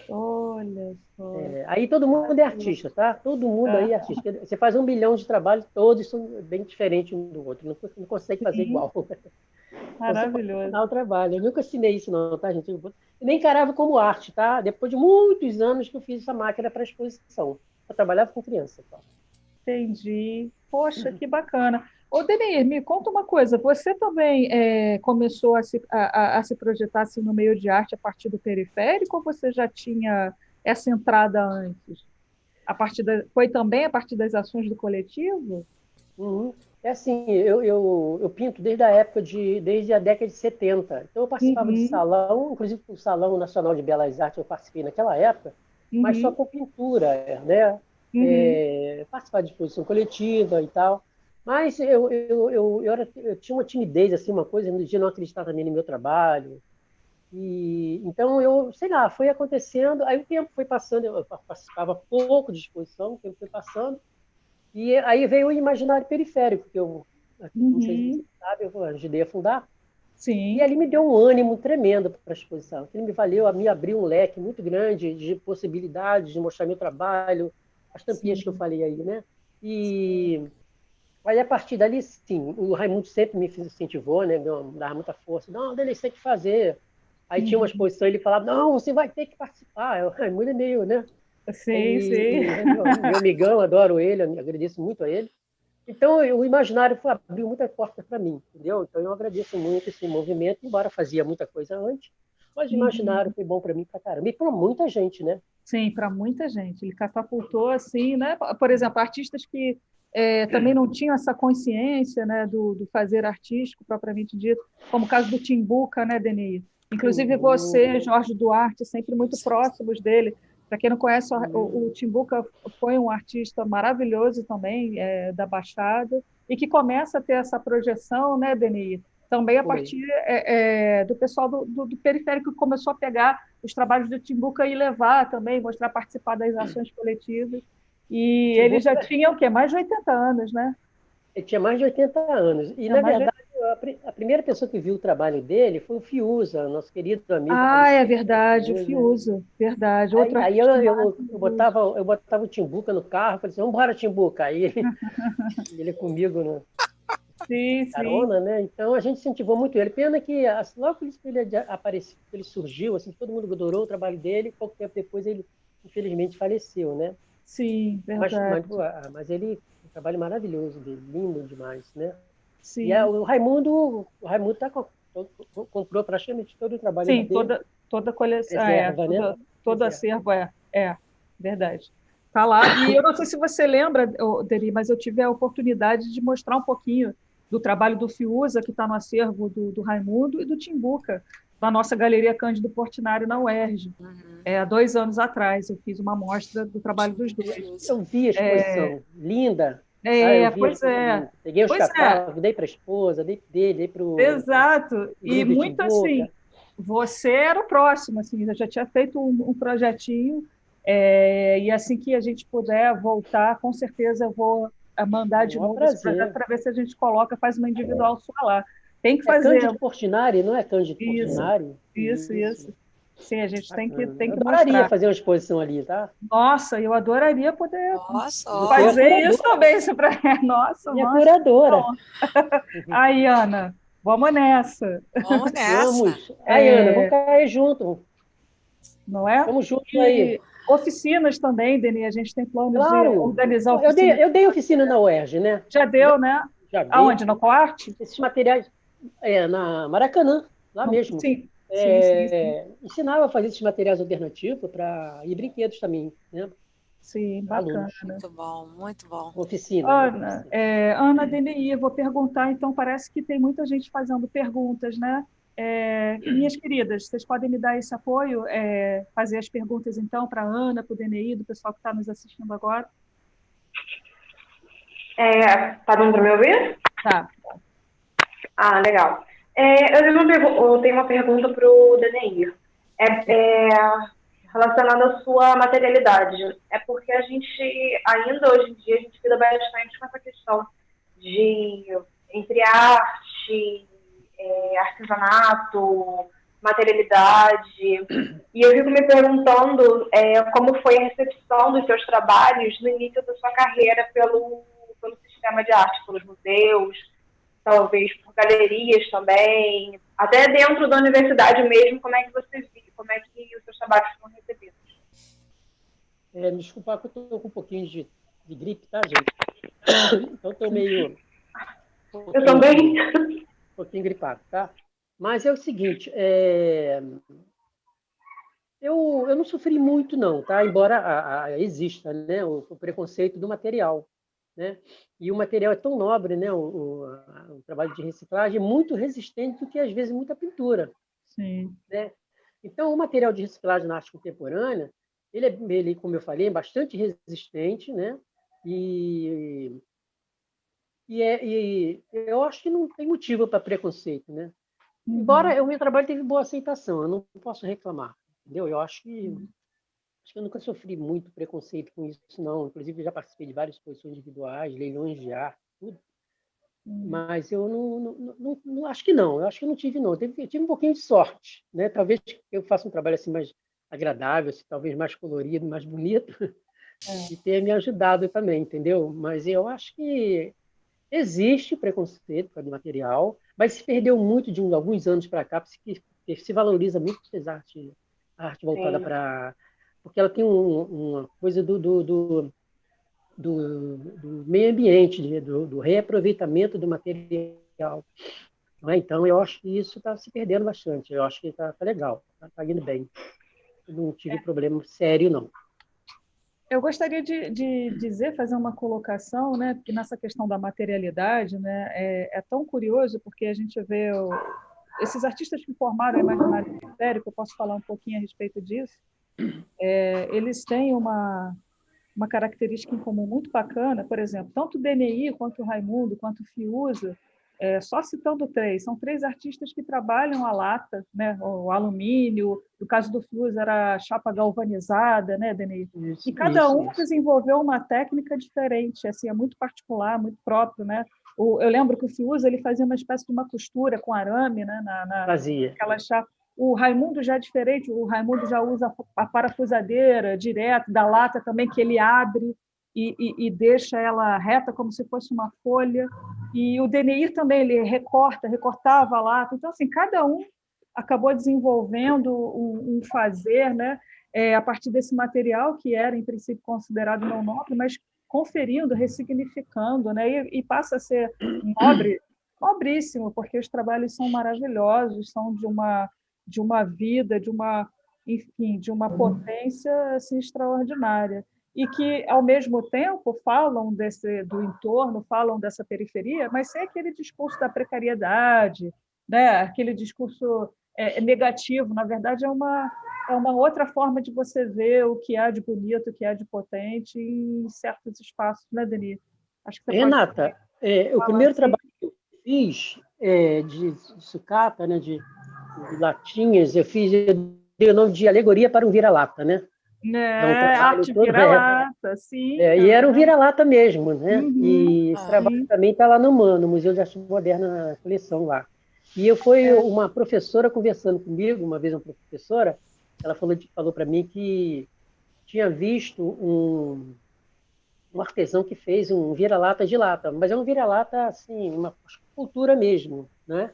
Olha só. Aí todo mundo é artista, tá? Todo mundo aí é artista. Você faz 1 bilhão de trabalhos, todos são bem diferentes um do outro. Não consegue fazer igual. Maravilhoso. O trabalho. Eu nunca assinei isso não, tá, gente? Eu nem encarava como arte, tá? Depois de muitos anos que eu fiz essa máquina para exposição. Eu trabalhava com criança. Tá? Entendi. Poxa, que bacana. Ô, Deneir, me conta uma coisa. Você também começou a se projetar assim, no meio de arte a partir do periférico ou você já tinha essa entrada antes? Foi também a partir das ações do coletivo? É assim, eu pinto desde a década de 70. Então eu participava de salão, inclusive o Salão Nacional de Belas Artes eu participei naquela época, mas só com pintura, né? Participar de exposição coletiva e tal. Mas eu tinha uma timidez, assim, uma coisa, no dia não acreditar também no meu trabalho. E então sei lá, foi acontecendo, aí o tempo foi passando, eu participava pouco de exposição, o tempo foi passando, e aí veio o imaginário periférico, que não sei se você sabe, eu ajudei a fundar. Sim. E ali me deu um ânimo tremendo para a exposição. Ele me abriu um leque muito grande de possibilidades de mostrar meu trabalho, as tampinhas que eu falei aí, né? E aí, a partir dali, sim, o Raimundo sempre me incentivou, né? Me dava muita força. Não, Denis, tem que fazer. Aí tinha uma exposição, ele falava, não, você vai ter que participar. O Raimundo é meio, né? Sim. Meu amigão, adoro ele, agradeço muito a ele. Então, o imaginário abriu muita porta para mim, entendeu? Então, eu agradeço muito esse movimento, embora fazia muita coisa antes, mas o imaginário foi bom para mim para caramba. E para muita gente, né? Sim, para muita gente. Ele catapultou, assim, né? Por exemplo, artistas que também não tinham essa consciência, né, do fazer artístico propriamente dito, como o caso do Timbuca, né, Denis? Inclusive você, Jorge Duarte, sempre muito próximos dele. Para quem não conhece, o Timbuca foi um artista maravilhoso também, da Baixada, e que começa a ter essa projeção, né, Denis? Também a partir do pessoal do periférico que começou a pegar os trabalhos do Timbuca e levar também, mostrar, participar das ações coletivas. E ele já tinha o quê? Mais de 80 anos, né? Ele tinha mais de 80 anos. E, na verdade, a primeira pessoa que viu o trabalho dele foi o Fiuza, nosso querido amigo. É verdade, o Fiuza, verdade. Aí eu botava o Timbuca no carro, falei assim, vamos embora, Timbuca. Aí ele comigo no carona, né? Então a gente incentivou muito ele. Pena que logo que ele apareceu, ele surgiu, assim, todo mundo adorou o trabalho dele, pouco tempo depois ele, infelizmente, faleceu, né? Sim, verdade. Mas ele, um trabalho maravilhoso dele, lindo demais, né? Sim. E o Raimundo comprou praticamente todo o trabalho dele. Sim, toda a coleção, reserva, né? todo acervo, verdade. Tá lá. E eu não sei se você lembra, Deri, mas eu tive a oportunidade de mostrar um pouquinho do trabalho do Fiuza, que está no acervo do Raimundo, e do Timbuca, na nossa Galeria Cândido Portinari, na UERJ. Há 2 anos atrás, eu fiz uma mostra do trabalho dos dois. Eu vi a exposição, linda. Pois é. Peguei os catálogos, dei para a esposa, dei para o... Exato. E muito assim, você era o próximo, assim, eu já tinha feito um projetinho, e assim que a gente puder voltar, com certeza eu vou mandar de novo esse projeto para ver se a gente faz uma individual sua lá. Tem que fazer. Cândido Portinari, não é Cândido Isso, Portinari? isso. Sim, a gente tem que Eu adoraria mostrar. fazer uma exposição ali, tá? Nossa, eu adoraria poder Nossa, fazer isso também. Nossa, minha nossa. curadora. Aí, Ana, vamos nessa. vamos nessa. Vamos. Aí, Ana, vamos cair junto. Não é? Vamos juntos E aí. oficinas também, Deni, a gente tem planos de Claro. organizar oficinas. Eu dei oficina na UERJ, né? Já deu, né? Já dei. Aonde? No Coarte? Esses materiais, na Maracanã, lá mesmo. Sim. Ensinava a fazer esses materiais alternativos e brinquedos também, né? Sim, bacana. Muito bom, muito bom. Oficina. Ana DNI, vou perguntar, então parece que tem muita gente fazendo perguntas, né? Minhas queridas, vocês podem me dar esse apoio, fazer as perguntas então para a Ana, para o DNI, do pessoal que está nos assistindo agora? Tá dando para me ouvir? Tá. Ah, legal. Eu tenho uma pergunta para o DNI. Relacionada à sua materialidade. É porque a gente, ainda hoje em dia, a gente lida bastante com essa questão de, entre arte, artesanato, materialidade. E eu fico me perguntando como foi a recepção dos seus trabalhos no início da sua carreira pelo sistema de arte, pelos museus, talvez por galerias também, até dentro da universidade mesmo, como é que você viu, como é que os seus trabalhos foram recebidos? Me desculpa que eu estou com um pouquinho de gripe, tá, gente? Então estou meio... Eu também. Um pouquinho gripado, tá? Mas é o seguinte, eu não sofri muito, não, tá? Embora exista, né, o preconceito do material, né? E o material é tão nobre, né? O trabalho de reciclagem é muito resistente do que, às vezes, muita pintura. Sim. Né? Então, o material de reciclagem na arte contemporânea, ele, como eu falei, é bastante resistente, né? E eu acho que não tem motivo para preconceito, né? Embora o meu trabalho teve boa aceitação, eu não posso reclamar, entendeu? Eu acho que eu nunca sofri muito preconceito com isso, não. Inclusive, eu já participei de várias exposições individuais, leilões de arte, tudo. Mas eu não acho que não. Eu acho que eu não tive, não. Eu tive um pouquinho de sorte, né? Talvez eu faça um trabalho assim mais agradável, assim, talvez mais colorido, mais bonito, e tenha me ajudado também, entendeu? Mas eu acho que existe preconceito por causa do material, mas se perdeu muito de alguns anos para cá, porque se valoriza muito a arte voltada para... Porque ela tem uma coisa do meio ambiente, do reaproveitamento do material. Então, eu acho que isso está se perdendo bastante. Eu acho que está legal, está indo bem. Eu não tive problema sério, não. Eu gostaria de dizer, fazer uma colocação, né, que nessa questão da materialidade, né, é tão curioso, porque a gente vê esses artistas que formaram o imaginário periférico, eu posso falar um pouquinho a respeito disso, eles têm uma característica em comum muito bacana, por exemplo, tanto o DNI, quanto o Raimundo, quanto o Fiuza, só citando três, são três artistas que trabalham a lata, né, o alumínio, no caso do Fiuza era a chapa galvanizada, né, DNI? E cada um desenvolveu uma técnica diferente, assim, é muito particular, muito próprio, né? Eu lembro que o Fiuza ele fazia uma espécie de uma costura com arame, né, naquela chapa. O Raimundo já é diferente, o Raimundo já usa a parafusadeira direto, da lata também, que ele abre e deixa ela reta como se fosse uma folha. E o DNI também, ele recortava a lata. Então, assim, cada um acabou desenvolvendo um fazer, né, a partir desse material que era, em princípio, considerado não nobre, mas conferindo, ressignificando, né, e passa a ser nobríssimo, porque os trabalhos são maravilhosos, são de uma vida, enfim, de uma potência assim, extraordinária. E que, ao mesmo tempo, falam do entorno, falam dessa periferia, mas sem aquele discurso da precariedade, né? Aquele discurso negativo. Na verdade, é uma outra forma de você ver o que há de bonito, o que há de potente em certos espaços, né, Denise? Acho que Renata, o primeiro trabalho que eu fiz de sucata, né, de latinhas, eu dei o nome de Alegoria para um Vira-Lata, né? Arte vira-lata, sim. E era um vira-lata mesmo, né? E esse trabalho também está lá no Museu de Arte Moderna, na coleção lá. E foi uma professora conversando comigo, uma vez uma professora, ela falou para mim que tinha visto um artesão que fez um vira-lata de lata, mas é um vira-lata, assim, uma escultura mesmo, né?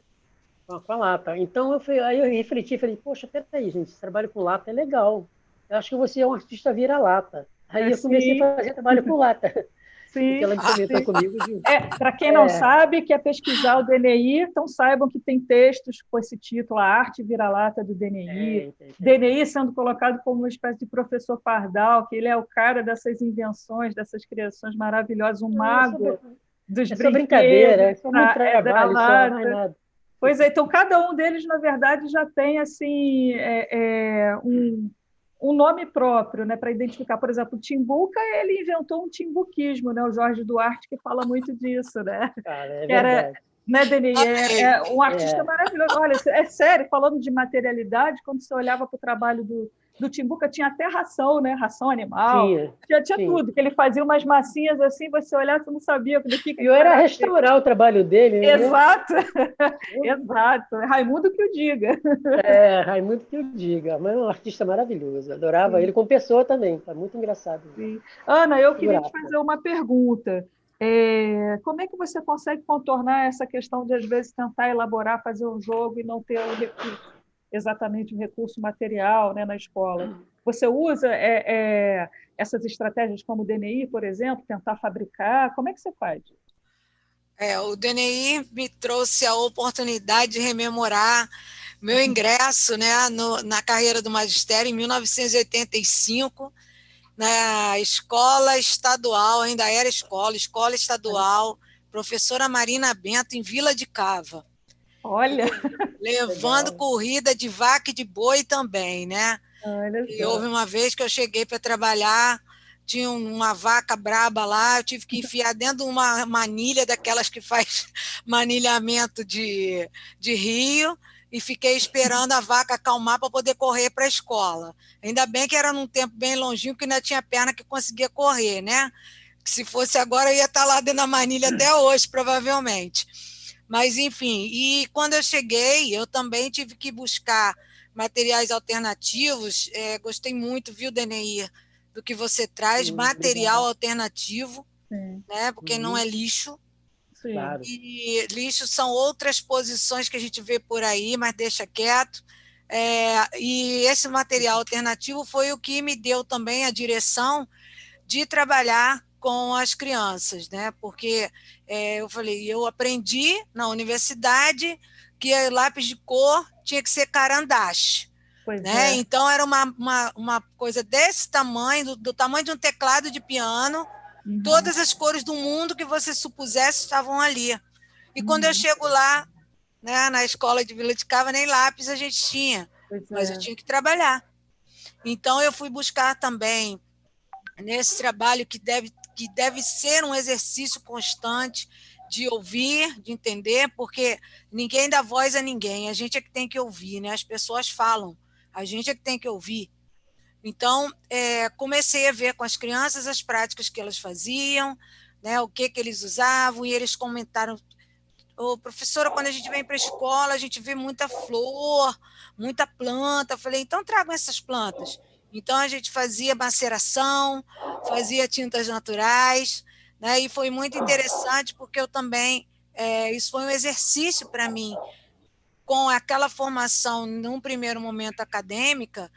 Com a lata. Então, aí eu refleti, falei, poxa, peraí, gente, esse trabalho com lata é legal. Eu acho que você é um artista vira-lata. Aí eu comecei Sim. a fazer trabalho com lata. Sim. Porque ela comentou comigo. Para quem não sabe, quer pesquisar o DNI, então saibam que tem textos com esse título, A Arte Vira-Lata do DNI. DNI sendo colocado como uma espécie de professor Pardal, que ele é o cara dessas invenções, dessas criações maravilhosas, um mago dos brinquedos. Brincadeira, é só muito trabalho, só mais nada. Pois é, então cada um deles, na verdade, já tem assim, um nome próprio, né, para identificar. Por exemplo, o Timbuca, ele inventou um timbuquismo, né, o Jorge Duarte, que fala muito disso, né? Cara, é verdade. Né, Deni? É um artista maravilhoso. Olha, é sério, falando de materialidade, quando você olhava para o trabalho do Timbuca, tinha até ração, né? Ração animal. Tinha tudo, que ele fazia umas massinhas assim, você olhava, você não sabia do que eu era restaurar o trabalho dele. Exato, exato. Raimundo que o diga. Raimundo que o diga. Mas é um artista maravilhoso. Adorava ele como pessoa também. Tá muito engraçado. Sim. Ana, eu queria te fazer uma pergunta. Como é que você consegue contornar essa questão de, às vezes, tentar elaborar, fazer um jogo e não ter exatamente o recurso material, né, na escola? Você usa essas estratégias como o DNI, por exemplo, tentar fabricar? Como é que você faz? O DNI me trouxe a oportunidade de rememorar meu ingresso, né, na carreira do magistério em 1985, na escola estadual, ainda era escola estadual, professora Marina Bento, em Vila de Cava. Olha! Levando corrida de vaca e de boi também, né? E houve uma vez que eu cheguei para trabalhar, tinha uma vaca braba lá, eu tive que enfiar dentro de uma manilha, daquelas que faz manilhamento de rio, e fiquei esperando a vaca acalmar para poder correr para a escola. Ainda bem que era num tempo bem longinho, que ainda tinha perna que conseguia correr, né? Que se fosse agora, eu ia estar lá dentro da manilha até hoje, provavelmente. Mas, enfim, e quando eu cheguei, eu também tive que buscar materiais alternativos. Gostei muito, viu, DNI, do que você traz, material alternativo, né? Porque não é lixo. Claro. E lixo são outras posições que a gente vê por aí, mas deixa quieto. E esse material alternativo foi o que me deu também a direção de trabalhar com as crianças, né? Porque eu aprendi na universidade que lápis de cor tinha que ser carandache. Né? Então, era uma coisa desse tamanho, do tamanho de um teclado de piano, todas as cores do mundo que você supusesse estavam ali. E quando eu chego lá, né, na escola de Vila de Cava, nem lápis a gente tinha, mas eu tinha que trabalhar. Então, eu fui buscar também, nesse trabalho que deve ser um exercício constante de ouvir, de entender, porque ninguém dá voz a ninguém, a gente é que tem que ouvir, né? As pessoas falam, a gente é que tem que ouvir. Então, comecei a ver com as crianças as práticas que elas faziam, né, o que eles usavam, e eles comentaram: professora, quando a gente vem para a escola, a gente vê muita flor, muita planta. Eu falei, então tragam essas plantas. Então, a gente fazia maceração, fazia tintas naturais, né, e foi muito interessante, porque eu também, isso foi um exercício para mim, com aquela formação, num primeiro momento acadêmica,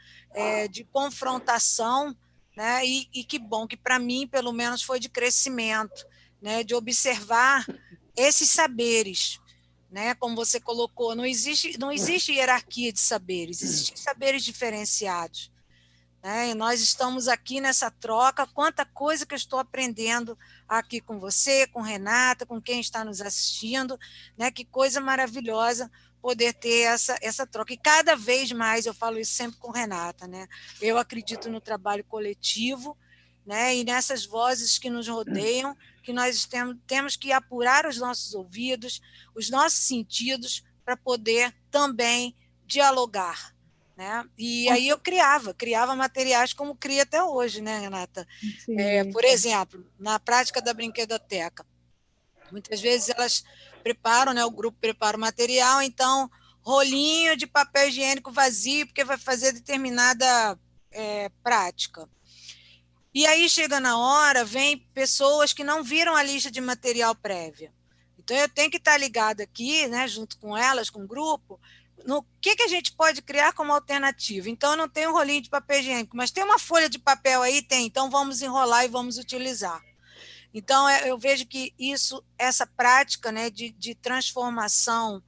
de confrontação, né? E que bom, que para mim, pelo menos, foi de crescimento, né? De observar esses saberes, né? Como você colocou, não existe hierarquia de saberes, existem saberes diferenciados. Né? E nós estamos aqui nessa troca, quanta coisa que eu estou aprendendo aqui com você, com Renata, com quem está nos assistindo, né? Que coisa maravilhosa poder ter essa troca. E cada vez mais, eu falo isso sempre com Renata, né? Eu acredito no trabalho coletivo, né? E nessas vozes que nos rodeiam, que nós temos que apurar os nossos ouvidos, os nossos sentidos, para poder também dialogar. Né? E aí eu criava materiais como cria até hoje, né, Renata? Por exemplo, na prática da brinquedoteca, muitas vezes elas preparam, né, o grupo prepara o material, então, rolinho de papel higiênico vazio, porque vai fazer determinada prática. E aí chega na hora, vem pessoas que não viram a lista de material prévia. Então, eu tenho que estar ligado aqui, né, junto com elas, com o grupo, no que a gente pode criar como alternativa. Então, eu não tenho um rolinho de papel higiênico, mas tem uma folha de papel aí? Tem. Então, vamos enrolar e vamos utilizar. Então, eu vejo que essa prática, né, de transformação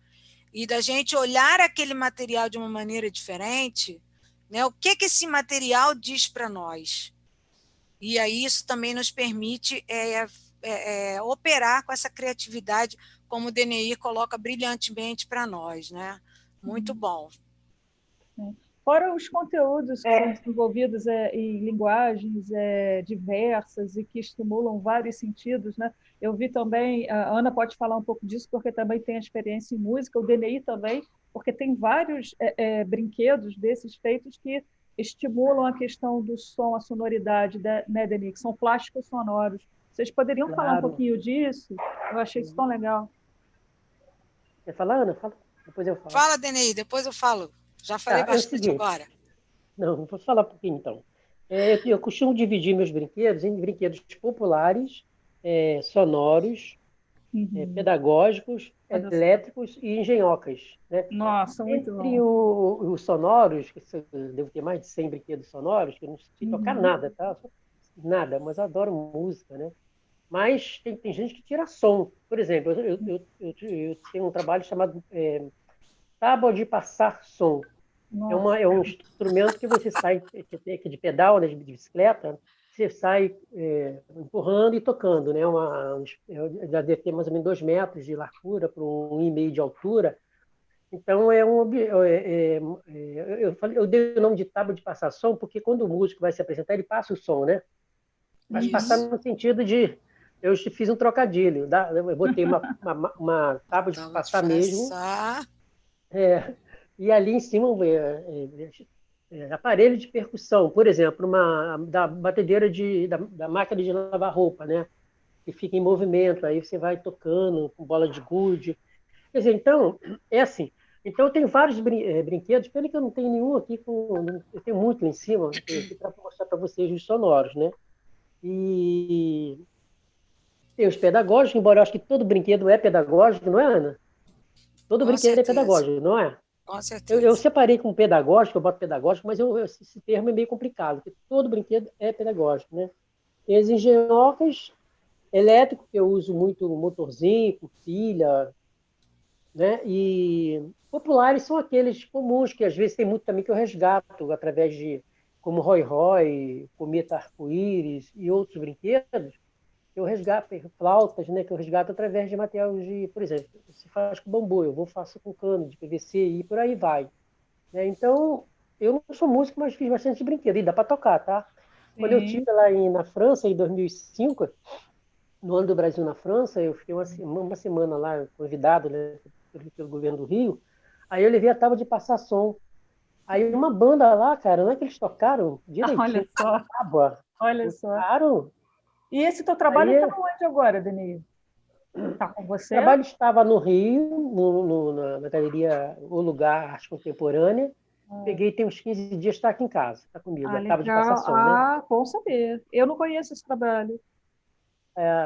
e da gente olhar aquele material de uma maneira diferente, né, o que esse material diz para nós? E aí isso também nos permite operar com essa criatividade, como o DNI coloca brilhantemente para nós, né? Muito bom. Fora os conteúdos que são desenvolvidos em linguagens diversas e que estimulam vários sentidos, né? Eu vi também, a Ana pode falar um pouco disso, porque também tem a experiência em música, o DNI também, porque tem vários brinquedos desses feitos que estimulam a questão do som, a sonoridade, né, DNI, que são plásticos sonoros. Vocês poderiam falar um pouquinho disso? Eu achei isso tão legal. Quer falar, Ana? Fala. Depois eu falo. Fala, DNI, depois eu falo. Já falei bastante agora. Não, vou falar um pouquinho, então. Eu costumo dividir meus brinquedos em brinquedos populares, sonoros, pedagógicos, elétricos e engenhocas. Né? Nossa, muito bom. Entre os sonoros, que devo ter mais de 100 brinquedos sonoros, que eu não sei tocar nada, tá? Nada, mas eu adoro música, né? Mas tem gente que tira som. Por exemplo, eu tenho um trabalho chamado tábua de passar som. É um instrumento que você sai de pedal, né, de bicicleta, você sai empurrando e tocando, né? Já deve ter mais ou menos 2 metros de largura para 1,5 metro de altura. Então, eu dei o nome de tábua de passar som, porque quando o músico vai se apresentar, ele passa o som, né? Mas passar no sentido de... Eu fiz um trocadilho. Eu botei uma tábua de passar mesmo. E ali em cima aparelho de percussão, por exemplo, da batedeira da máquina de lavar roupa, né? Que fica em movimento, aí você vai tocando com bola de gude. Quer dizer, então, assim. Então, eu tenho vários brinquedos, pena que eu não tenho nenhum aqui, eu tenho muito lá em cima, para mostrar para vocês os sonoros, né? E tem os pedagógicos, embora eu acho que todo brinquedo é pedagógico, não é, Ana? Todo brinquedo é pedagógico, não é? Com certeza. Eu separei com pedagógico, eu boto pedagógico, mas esse termo é meio complicado, porque todo brinquedo é pedagógico, né? Tem as engenhocas, elétrico, que eu uso muito motorzinho, com pilha, né? E populares são aqueles comuns, que às vezes tem muito também que eu resgato, através de, como Roy Roy, Cometa Arco-Íris e outros brinquedos, eu resgato, flautas, né, que eu resgato através de materiais de, por exemplo, se faz com bambu, faço com cano de PVC e por aí vai. Né? Então, eu não sou músico, mas fiz bastante brinquedo, e dá para tocar, tá? Quando eu estive lá na França, em 2005, no Ano do Brasil na França, eu fiquei uma semana lá, convidado, né, pelo governo do Rio, aí eu levei a tábua de passar som. Aí uma banda lá, cara, não é que eles tocaram direitinho. Olha só. Tábua. Olha só. Tocaram. E esse teu trabalho está onde agora, Denise? Está com você? O trabalho estava no Rio, na galeria O Lugar Arte Contemporânea. Peguei, tem uns 15 dias, está aqui em casa, está comigo. A tábua de passar som, né? Bom saber. Eu não conheço esse trabalho.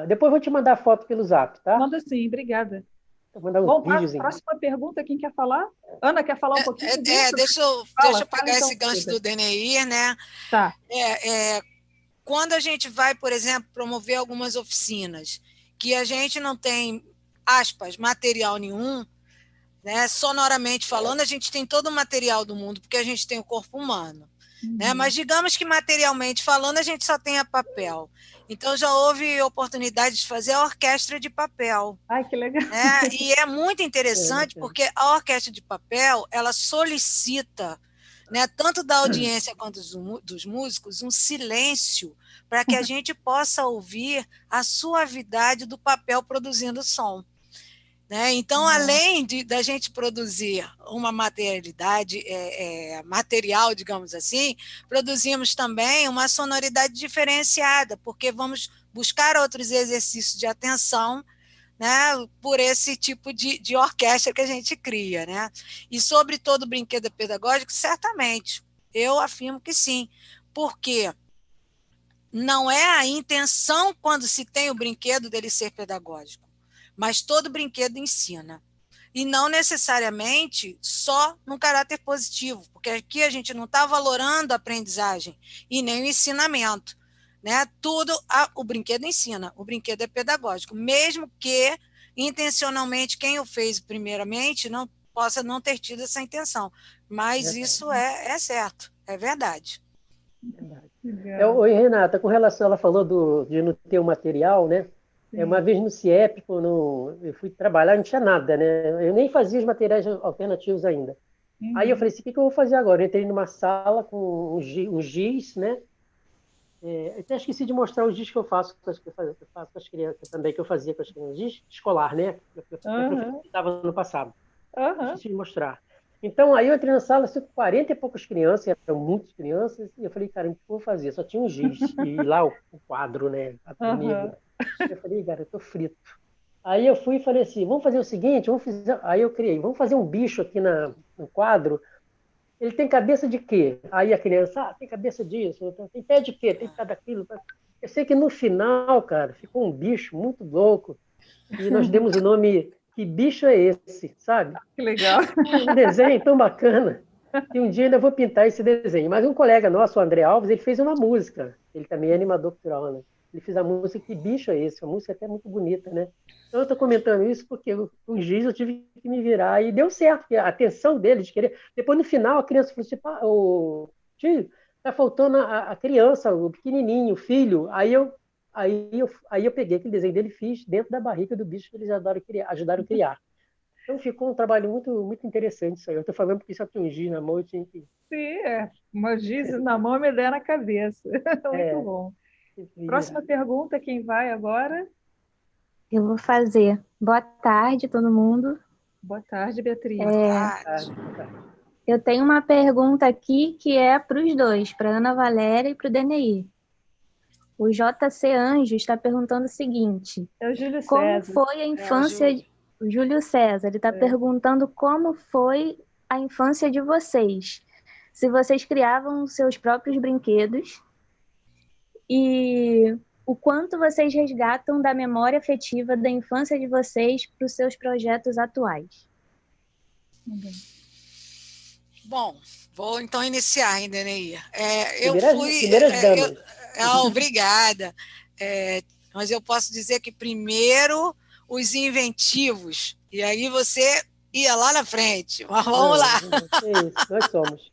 Depois eu vou te mandar a foto pelo Zap, tá? Manda sim, obrigada. Vou mandar um videozinho. Próxima pergunta, quem quer falar? Ana, quer falar um pouquinho disso? Deixa eu pegar esse gancho do DNI, né? Tá. Quando a gente vai, por exemplo, promover algumas oficinas que a gente não tem, aspas, material nenhum, né? Sonoramente falando, a gente tem todo o material do mundo, porque a gente tem o corpo humano. Né? Mas digamos que materialmente falando, a gente só tem a papel. Então já houve oportunidade de fazer a orquestra de papel. Ai, que legal. Né? E é muito interessante porque a orquestra de papel, ela solicita, né, tanto da audiência quanto dos músicos, um silêncio para que a gente possa ouvir a suavidade do papel produzindo som. Né? Então, além da gente produzir uma materialidade material, digamos assim, produzimos também uma sonoridade diferenciada, porque vamos buscar outros exercícios de atenção, né, por esse tipo de orquestra que a gente cria, né? E sobre todo brinquedo pedagógico, certamente, eu afirmo que sim, porque não é a intenção quando se tem o brinquedo dele ser pedagógico, mas todo brinquedo ensina. E não necessariamente só no caráter positivo, porque aqui a gente não está valorando a aprendizagem e nem o ensinamento. Né? O brinquedo ensina, o brinquedo é pedagógico, mesmo que intencionalmente quem o fez primeiramente não possa não ter tido essa intenção. Mas isso é certo, é verdade. Oi, Renata, com relação, ela falou de não ter o material, né? Uma vez no CIEP, quando eu fui trabalhar, não tinha nada, né? Eu nem fazia os materiais alternativos ainda. Aí eu falei assim, o que eu vou fazer agora? Eu entrei numa sala com um giz, né? Eu até esqueci de mostrar os giz que eu faço com as crianças também, que eu fazia com as crianças, giz escolar, né? Eu estava no passado. Esqueci de mostrar. Então, aí eu entrei na sala, 40 e poucas crianças, eram muitas crianças, e eu falei, cara, o que eu vou fazer? Só tinha um giz, e lá o quadro, né? Eu falei, cara, eu tô frito. Aí eu fui e falei assim, vamos fazer o seguinte, aí eu criei, vamos fazer um bicho aqui no quadro. Ele tem cabeça de quê? Aí a criança, tem cabeça disso, tem pé de quê? Tem pé daquilo. Eu sei que no final, cara, ficou um bicho muito louco, e nós demos o nome, que bicho é esse, sabe? Que legal. Um desenho tão bacana, que um dia ainda vou pintar esse desenho. Mas um colega nosso, o André Alves, ele fez uma música, ele também é animador cultural, né? Ele fez a música Que Bicho é Esse? A música é até muito bonita, né? Então eu estou comentando isso porque um giz eu tive que me virar e deu certo, porque a atenção dele de querer. Depois, no final, a criança falou assim, tio, tá faltando a criança, o pequenininho, o filho. Aí eu peguei aquele desenho dele e fiz dentro da barriga do bicho que eles ajudaram a criar. Então ficou um trabalho muito, muito interessante isso aí. Eu estou falando porque só tinha um giz na mão, eu tinha que... Sim, uma giz na mão e uma ideia na cabeça. Muito bom. Próxima pergunta, quem vai agora? Eu vou fazer. Boa tarde, todo mundo. Boa tarde, Beatriz. Boa tarde. Eu tenho uma pergunta aqui que é para os dois, para a Ana Valéria e para o Deneir. O JC Anjo está perguntando o seguinte: é o Júlio como César. Foi a infância... O Júlio César, ele está perguntando como foi a infância de vocês. Se vocês criavam seus próprios brinquedos e o quanto vocês resgatam da memória afetiva da infância de vocês para os seus projetos atuais. Bom, vou então iniciar, hein, Deneir. Obrigada. Mas eu posso dizer que primeiro os inventivos, e aí você ia lá na frente, mas vamos lá. Nós somos.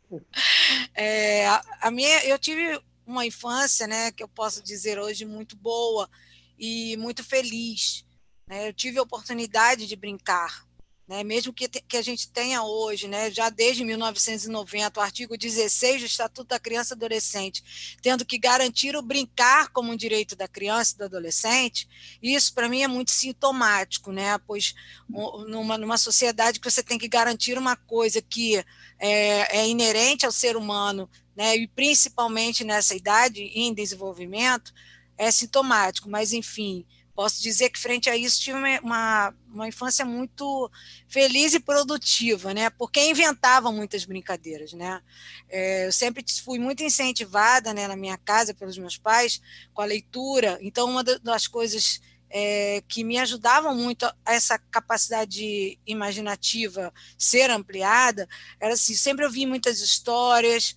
Eu tive uma infância, né, que eu posso dizer hoje muito boa e muito feliz. Né? Eu tive a oportunidade de brincar, né? Mesmo que a gente tenha hoje, né, já desde 1990, o artigo 16 do Estatuto da Criança e do Adolescente, tendo que garantir o brincar como um direito da criança e do adolescente, isso para mim é muito sintomático, né? Pois numa sociedade que você tem que garantir uma coisa que é inerente ao ser humano, né, e principalmente nessa idade em desenvolvimento, é sintomático, mas enfim, posso dizer que frente a isso tive uma infância muito feliz e produtiva, né, porque inventava muitas brincadeiras, né. Eu sempre fui muito incentivada, né, na minha casa pelos meus pais com a leitura, então uma das coisas que me ajudavam muito a essa capacidade imaginativa ser ampliada era assim, sempre ouvi muitas histórias,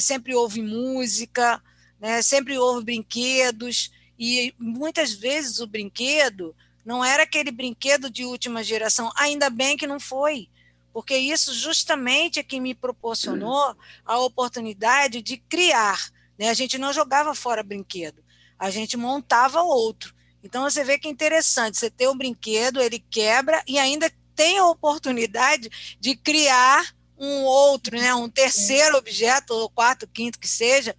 sempre houve música, né, sempre houve brinquedos, e muitas vezes o brinquedo não era aquele brinquedo de última geração, ainda bem que não foi, porque isso justamente é que me proporcionou a oportunidade de criar, né? A gente não jogava fora brinquedo, a gente montava outro. Então você vê que é interessante, você ter um brinquedo, ele quebra e ainda tem a oportunidade de criar um outro, né, um terceiro objeto, ou quarto, quinto, que seja,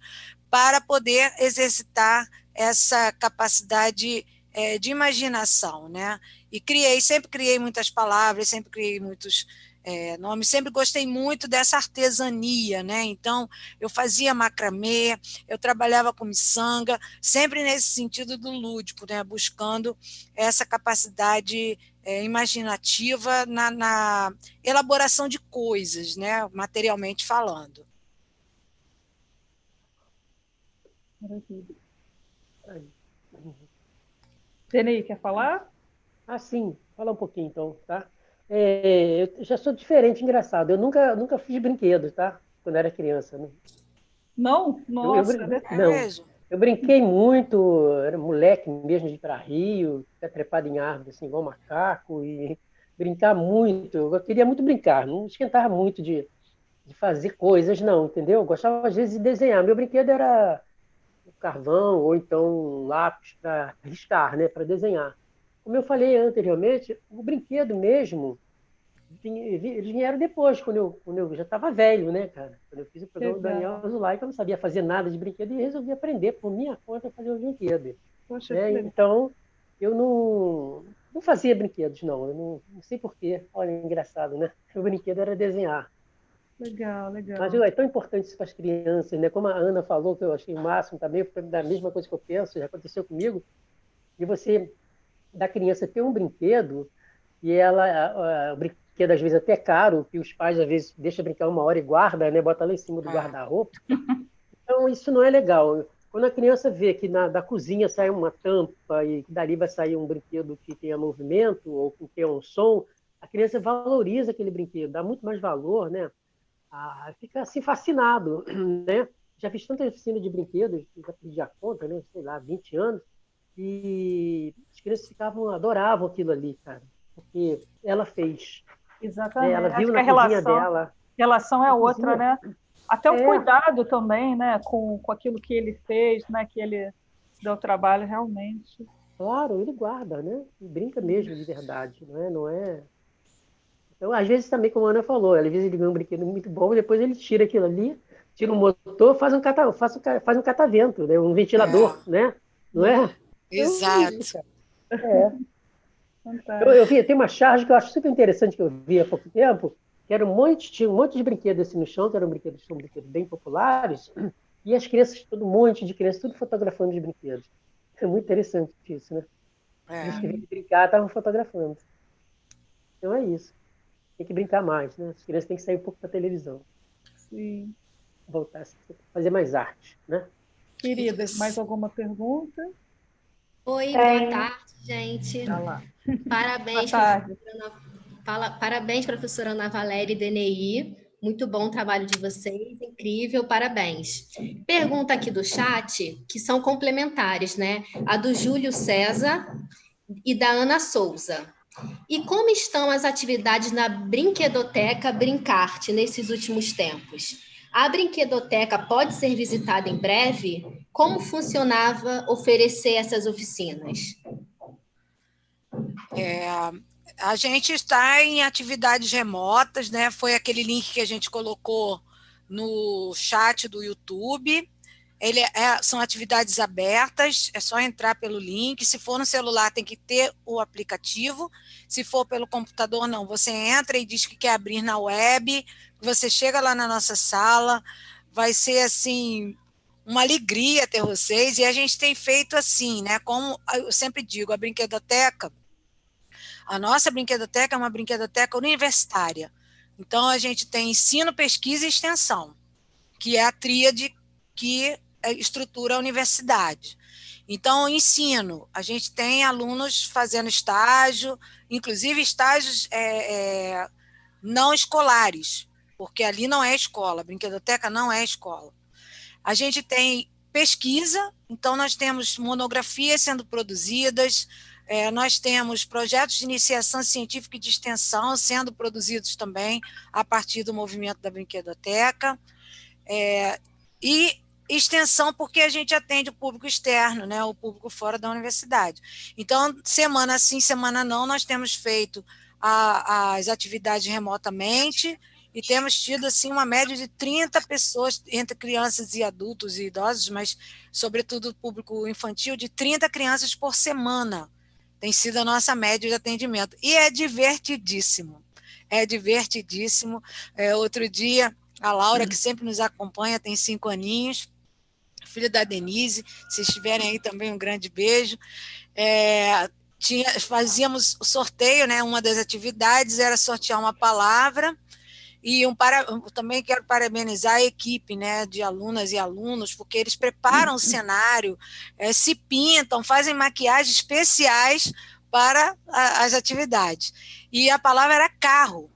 para poder exercitar essa capacidade de imaginação, né? E sempre criei muitas palavras, sempre criei muitos nome. Sempre gostei muito dessa artesania, né? Então, eu fazia macramê, eu trabalhava com miçanga, sempre nesse sentido do lúdico, né? Buscando essa capacidade imaginativa na elaboração de coisas, né? Materialmente falando. Maravilha. Denei, quer falar? Sim, fala um pouquinho então, tá? Eu já sou diferente, engraçado. Eu nunca fiz brinquedos, tá? Quando era criança, né? Não? Nossa, não. Eu brinquei muito, era moleque mesmo de ir para Rio, ficar trepado em árvore, assim, igual macaco, e brincar muito. Eu queria muito brincar, não esquentava muito de fazer coisas, não, entendeu? Eu gostava, às vezes, de desenhar. Meu brinquedo era carvão ou então um lápis para riscar, né? Para desenhar. Como eu falei anteriormente, o brinquedo mesmo, eles vieram depois, quando eu já estava velho, né, cara? Quando eu fiz o programa do Daniel Azulay, que eu não sabia fazer nada de brinquedo e resolvi aprender por minha conta a fazer o brinquedo. Poxa, né? Então, eu não fazia brinquedos, não. Eu não sei porquê. Olha, engraçado, né? O brinquedo era desenhar. Legal, legal. Mas é tão importante isso para as crianças, né? Como a Ana falou, que eu achei o máximo também, foi da mesma coisa que eu penso, já aconteceu comigo, de você, da criança, ter um brinquedo e o brinquedo às vezes até é caro, que os pais às vezes deixam brincar uma hora e guarda, né? Bota lá em cima do guarda-roupa. Então, isso não é legal. Quando a criança vê que da cozinha sai uma tampa e que dali vai sair um brinquedo que tenha movimento ou que tenha um som, a criança valoriza aquele brinquedo, dá muito mais valor, né? Fica assim fascinado, né? Já fiz tanta oficina de brinquedos, já perdi a conta, né? Sei lá, 20 anos, e as crianças adoravam aquilo ali, cara, porque ela fez. Exatamente. Ela viu na cozinha dela. A relação é outra, né? Até o cuidado também, né? Com aquilo que ele fez, né? Que ele se deu trabalho realmente. Claro, ele guarda, né? E brinca mesmo de verdade, não é? Então, às vezes também, como a Ana falou, às vezes ele ganha um brinquedo muito bom, depois ele tira aquilo ali, tira o motor, faz um catavento, né? Um ventilador, né? Não é? Exato. Tem uma charge que eu acho super interessante que eu vi há pouco tempo, que era tinha um monte de brinquedos assim no chão, que eram brinquedos bem populares, e as crianças, um monte de crianças, tudo fotografando os brinquedos. É muito interessante isso, né? Eles que vinham brincar estavam fotografando. Então é isso. Tem que brincar mais, né? As crianças têm que sair um pouco da televisão. Sim. Voltar a fazer mais arte, né? Queridas, mais alguma pergunta? Oi, boa tarde, gente. Olá. Parabéns, parabéns, professora Ana Valéria e DNI. Muito bom o trabalho de vocês, incrível, parabéns. Pergunta aqui do chat, que são complementares, né? A do Júlio César e da Ana Souza. E como estão as atividades na Brinquedoteca Brincarte nesses últimos tempos? A brinquedoteca pode ser visitada em breve? Como funcionava oferecer essas oficinas? A gente está em atividades remotas, né? Foi aquele link que a gente colocou no chat do YouTube. São atividades abertas, é só entrar pelo link. Se for no celular, tem que ter o aplicativo. Se for pelo computador, não. Você entra e diz que quer abrir na web, você chega lá na nossa sala, vai ser assim uma alegria ter vocês. E a gente tem feito assim, né? Como eu sempre digo, a nossa brinquedoteca é uma brinquedoteca universitária. Então, a gente tem ensino, pesquisa e extensão, que é a tríade que estrutura a universidade. Então, ensino, a gente tem alunos fazendo estágio, inclusive estágios não escolares, porque ali não é escola, a brinquedoteca não é escola. A gente tem pesquisa, então nós temos monografias sendo produzidas, nós temos projetos de iniciação científica e de extensão sendo produzidos também a partir do movimento da brinquedoteca, e extensão porque a gente atende o público externo, né, o público fora da universidade. Então, semana sim, semana não, nós temos feito as atividades remotamente e temos tido assim, uma média de 30 pessoas, entre crianças e adultos e idosos, mas sobretudo o público infantil, de 30 crianças por semana. Tem sido a nossa média de atendimento. E é divertidíssimo. é divertidíssimo. Outro dia, a Laura, que sempre nos acompanha, tem 5 aninhos, filha da Denise, se estiverem aí também, um grande beijo. Fazíamos o sorteio, né? Uma das atividades era sortear uma palavra, e também quero parabenizar a equipe, né, de alunas e alunos, porque eles preparam o cenário, se pintam, fazem maquiagens especiais para as atividades. E a palavra era carro.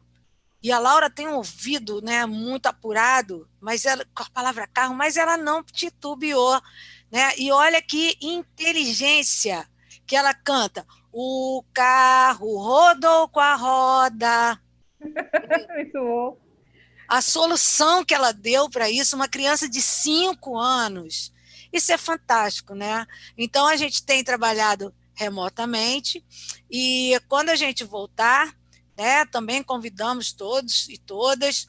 E a Laura tem um ouvido, né, muito apurado, mas com a palavra carro, mas ela não titubeou, né? E olha que inteligência que ela canta. O carro rodou com a roda. Muito bom. A solução que ela deu para isso, uma criança de 5 anos. Isso é fantástico, né? Então, a gente tem trabalhado remotamente, e quando a gente voltar, né, também convidamos todos e todas,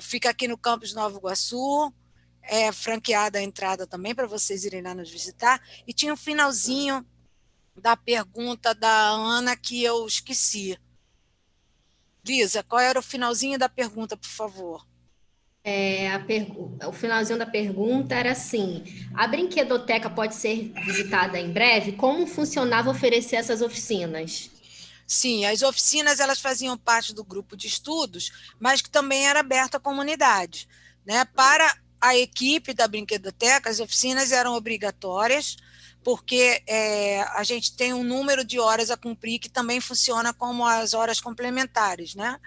fica aqui no campus Nova Iguaçu, franqueada a entrada também para vocês irem lá nos visitar, e tinha um finalzinho da pergunta da Ana que eu esqueci. Lisa, qual era o finalzinho da pergunta, por favor? O finalzinho da pergunta era assim: a brinquedoteca pode ser visitada em breve? Como funcionava oferecer essas oficinas? Sim, as oficinas elas faziam parte do grupo de estudos, mas que também era aberto à comunidade, né? Para a equipe da brinquedoteca, as oficinas eram obrigatórias, porque a gente tem um número de horas a cumprir que também funciona como as horas complementares, né?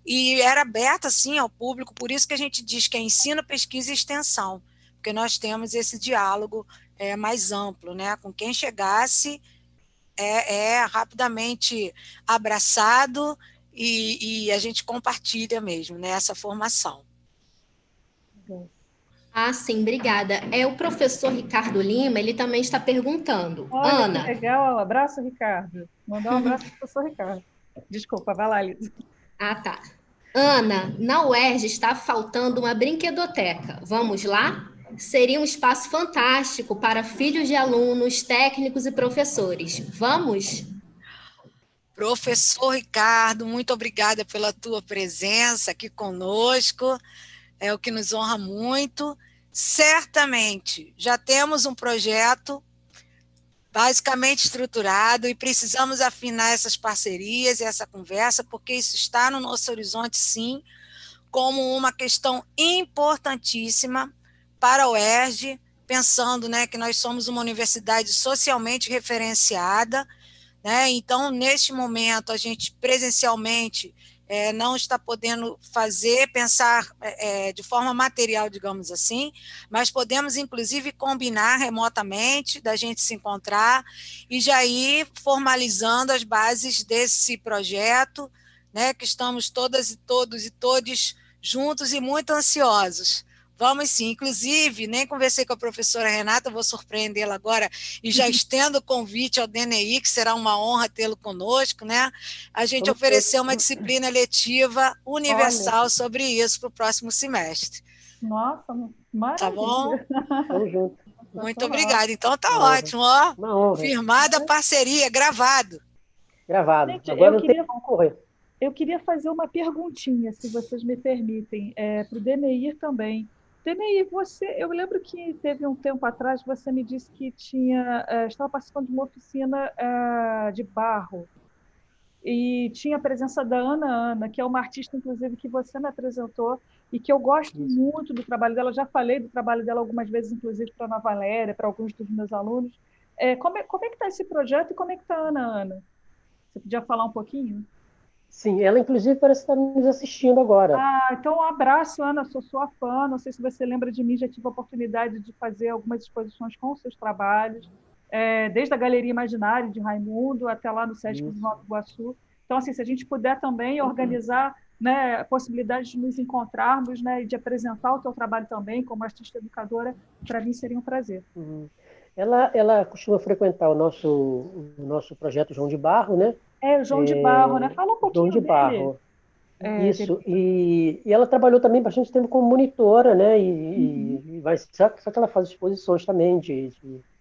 E era aberta, sim, ao público, por isso que a gente diz que é ensino, pesquisa e extensão, porque nós temos esse diálogo mais amplo, né? Com quem chegasse rapidamente abraçado e a gente compartilha mesmo, né, essa formação. Ah, sim, obrigada. O professor Ricardo Lima, ele também está perguntando. Olha, Ana. que legal, abraço, Ricardo. Mandar um abraço para o professor Ricardo. Desculpa, vai lá, Lisa. Ah, tá. Ana, na UERJ está faltando uma brinquedoteca. Vamos lá? Seria um espaço fantástico para filhos de alunos, técnicos e professores. Vamos? Professor Ricardo, muito obrigada pela tua presença aqui conosco, é o que nos honra muito. Certamente, já temos um projeto basicamente estruturado e precisamos afinar essas parcerias e essa conversa, porque isso está no nosso horizonte, sim, como uma questão importantíssima para a UERJ, pensando, né, que nós somos uma universidade socialmente referenciada, né? Então, neste momento, a gente presencialmente não está podendo pensar de forma material, digamos assim, mas podemos, inclusive, combinar remotamente, da gente se encontrar e já ir formalizando as bases desse projeto, né, que estamos todas e todos e todes juntos e muito ansiosos. Vamos sim, inclusive, nem conversei com a professora Renata, vou surpreendê-la agora, e já estendo o convite ao DNI, que será uma honra tê-lo conosco, né? A gente ofereceu uma disciplina letiva universal sobre isso para o próximo semestre. Nossa, maravilha. Tá bom? Tamo junto. Muito obrigada. Então tá ótimo, ó. Uma honra. Firmada a parceria, gravado. Gravado. Gente, agora não tem como correr. Eu queria fazer uma perguntinha, se vocês me permitem, para o Deneir também. Deneir, eu lembro que teve um tempo atrás, você me disse que estava participando de uma oficina de barro, e tinha a presença da Ana, que é uma artista, inclusive, que você me apresentou, e que eu gosto muito do trabalho dela. Eu já falei do trabalho dela algumas vezes, inclusive para a Ana Valéria, para alguns dos meus alunos. Como é que está esse projeto e como é que está a Ana? Você podia falar um pouquinho? Sim, ela inclusive parece estar nos assistindo agora. Então um abraço, Ana, sou sua fã, não sei se você lembra de mim, já tive a oportunidade de fazer algumas exposições com os seus trabalhos, desde a Galeria Imaginária de Raimundo até lá no Sesc de Nova Iguaçu. Então, assim, se a gente puder também organizar, né, a possibilidade de nos encontrarmos, né, e de apresentar o teu trabalho também como artista educadora, para mim seria um prazer. Ela costuma frequentar o nosso projeto João de Barro, né? O João de Barro, né? Fala um pouquinho João de dele. Barro. Isso. E ela trabalhou também bastante tempo como monitora, né? Só que ela faz exposições também de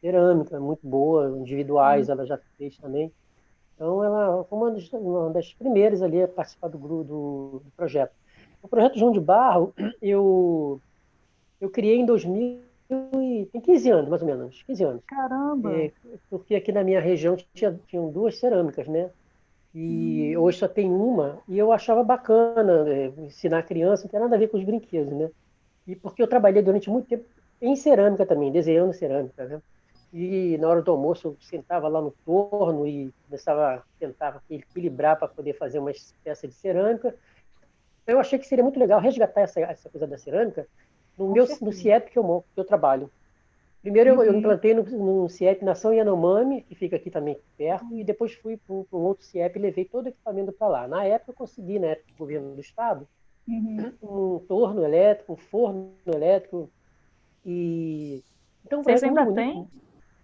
cerâmica, muito boa, individuais, ela já fez também. Então, ela foi uma das primeiras ali a participar do projeto. O projeto João de Barro, eu criei em 2000, tem 15 anos, mais ou menos, 15 anos. Caramba! Porque aqui na minha região tinham duas cerâmicas, né? E hoje só tem uma, e eu achava bacana, né, ensinar a criança, não tem nada a ver com os brinquedos, né? E porque eu trabalhei durante muito tempo em cerâmica também, desenhando cerâmica, né? E na hora do almoço eu sentava lá no torno e tentava equilibrar para poder fazer uma peça de cerâmica. Eu achei que seria muito legal resgatar essa coisa da cerâmica no CIEP que eu trabalho. Primeiro eu implantei no CIEP Nação Yanomami, que fica aqui também perto, e depois fui para um outro CIEP e levei todo o equipamento para lá. Na época eu consegui, na época do governo do estado, um torno elétrico, um forno elétrico, e então um Vocês projeto muito ainda bonito. têm?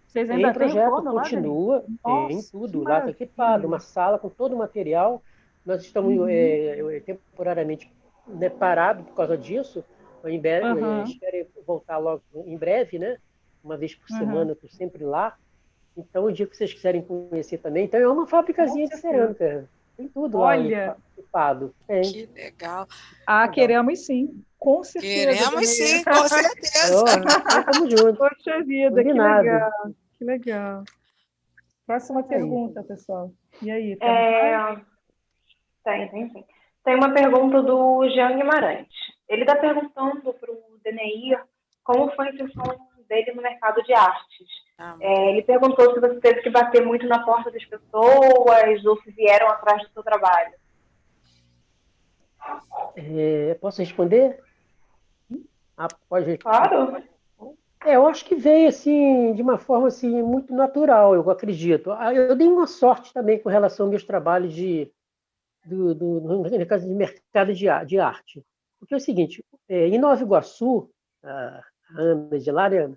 Vocês Tem ainda têm o projeto, forno lá, Denise? continua, tem Nossa, que tudo lá, está equipado, maravilha! uma sala com todo o material. Nós estamos temporariamente, né, parado por causa disso. Em breve, Aham, espero voltar logo em breve, né? Uma vez por semana aham. eu estou sempre lá. Então, o dia que vocês quiserem conhecer também, então é uma Com fabricazinha de certeza. cerâmica. Tem tudo lá Olha, equipado. Tem, Que legal. legal. queremos sim. Com certeza, Queremos Denise. sim, com certeza. Então, estamos juntos. Poxa vida, que Combinado. legal, que legal. Próxima É isso. pergunta, pessoal. E aí, temos mais? É, tem sim. Tem uma pergunta do Jean Guimarães. Ele está perguntando para o DNI como foi a inserção dele no mercado de artes. Muito bom. Ele perguntou se você teve que bater muito na porta das pessoas ou se vieram atrás do seu trabalho. Posso responder? Pode responder. Claro. Eu acho que veio assim de uma forma assim muito natural, eu acredito. Eu dei uma sorte também com relação aos meus trabalhos no caso de mercado de arte. Porque é o seguinte, em Nova Iguaçu, a Ana de lá, né,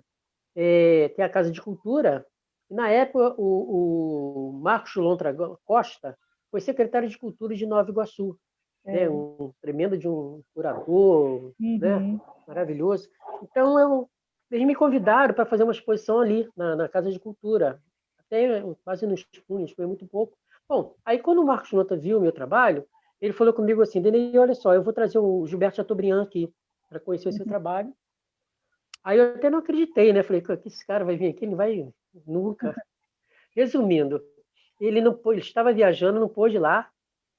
tem a Casa de Cultura, e na época o Marcos Lontra Costa foi secretário de Cultura de Nova Iguaçu, né, um tremendo de um curador, né, maravilhoso. Então, eles me convidaram para fazer uma exposição ali, na Casa de Cultura, até quase nos punhos, foi muito pouco. Bom, aí quando o Marcos Nota viu o meu trabalho, ele falou comigo assim, Denei, olha só, eu vou trazer o Gilberto Chateaubriand aqui para conhecer o seu trabalho. Aí eu até não acreditei, né? Falei, que esse cara vai vir aqui? Ele não vai nunca. Resumindo, ele estava viajando, não pôde ir lá.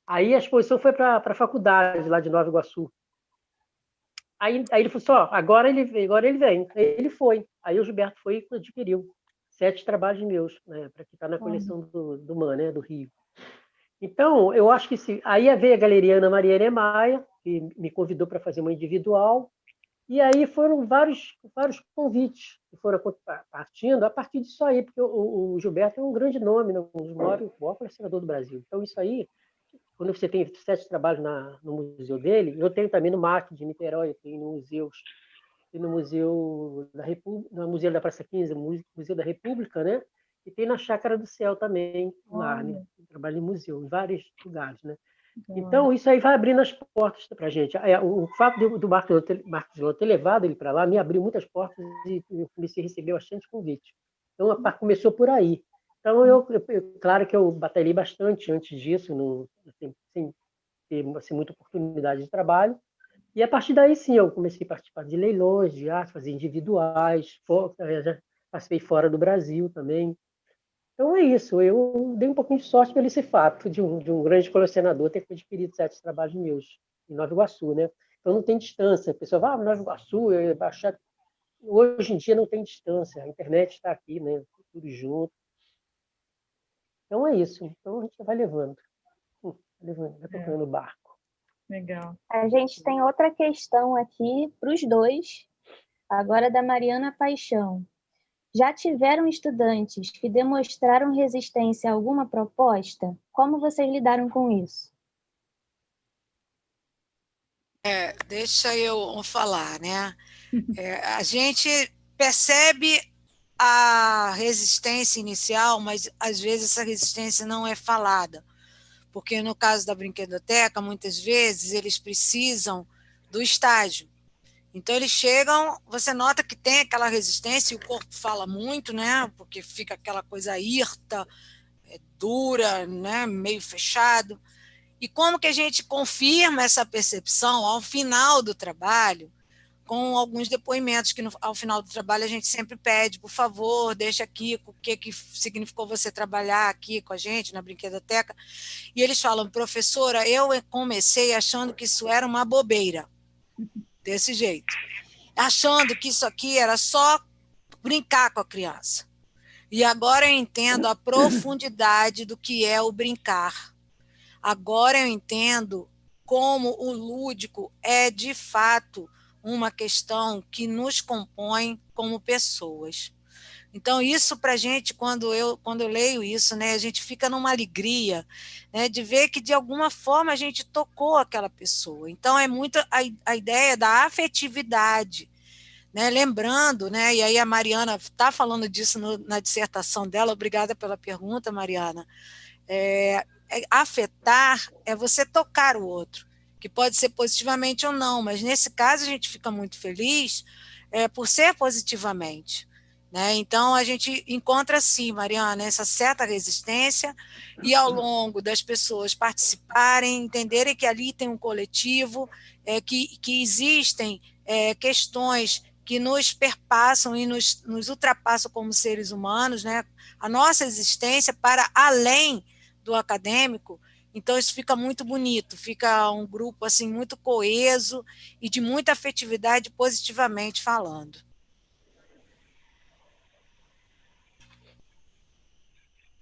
Aí a exposição foi para a faculdade lá de Nova Iguaçu. Aí ele falou assim, agora ele vem. Aí ele foi. Aí o Gilberto foi e adquiriu 7 trabalhos meus, né, para que está na coleção do MAN, né, do Rio. Então, eu acho que aí veio a galeria Ana Maria Eremaia, que me convidou para fazer uma individual, e aí foram vários convites que foram partindo a partir disso aí, porque o Gilberto é um grande nome, né, um dos maiores colecionador do Brasil. Então, isso aí, quando você tem 7 trabalhos no museu dele, eu tenho também no MAC de Niterói, tenho no Museu da República, no Museu da Praça 15, no Museu da República, né? E tem na Chácara do Céu também, lá, né? Eu trabalho em museu, em vários lugares, né? Então, isso aí vai abrindo as portas para a gente. O fato do Marcos Lota ter levado ele para lá me abriu muitas portas e eu comecei a receber bastante convite. Então, começou por aí. Então, claro que eu batalhei bastante antes disso, sem ter assim, muita oportunidade de trabalho. E a partir daí, sim, eu comecei a participar de leilões de arte, fazer individuais, já passei fora do Brasil também. Então é isso, eu dei um pouquinho de sorte pelo esse fato de um grande colecionador ter adquirido 7 trabalhos meus em Nova Iguaçu, né? Então não tem distância. A pessoa vai Nova Iguaçu, baixar. Hoje em dia não tem distância, a internet está aqui, né? Tudo junto. Então é isso. Então a gente vai levando, vai tocando o barco. Legal. A gente tem outra questão aqui para os dois, agora da Mariana Paixão. Já tiveram estudantes que demonstraram resistência a alguma proposta? Como vocês lidaram com isso? Deixa eu falar, né? A gente percebe a resistência inicial, mas às vezes essa resistência não é falada, porque no caso da brinquedoteca, muitas vezes eles precisam do estágio. Então eles chegam, você nota que tem aquela resistência e o corpo fala muito, né? Porque fica aquela coisa hirta, dura, né, meio fechado. E como que a gente confirma essa percepção ao final do trabalho, com alguns depoimentos que ao final do trabalho a gente sempre pede, por favor, deixa aqui o que significou você trabalhar aqui com a gente na brinquedoteca. E eles falam, professora, eu comecei achando que isso era uma bobeira, desse jeito, achando que isso aqui era só brincar com a criança. E agora eu entendo a profundidade do que é o brincar. Agora eu entendo como o lúdico é, de fato, uma questão que nos compõe como pessoas. Então, isso para a gente, quando eu leio isso, né, a gente fica numa alegria, né, de ver que, de alguma forma, a gente tocou aquela pessoa. Então, é muito a ideia da afetividade, né, lembrando, né, e aí a Mariana está falando disso na dissertação dela, obrigada pela pergunta, Mariana. Afetar é você tocar o outro, que pode ser positivamente ou não, mas nesse caso a gente fica muito feliz por ser positivamente, né? Então a gente encontra sim, Mariana, essa certa resistência, e ao longo das pessoas participarem, entenderem que ali tem um coletivo, que existem questões que nos perpassam e nos ultrapassam como seres humanos, né? A nossa existência para além do acadêmico. Então isso fica muito bonito, fica um grupo assim muito coeso e de muita afetividade, positivamente falando.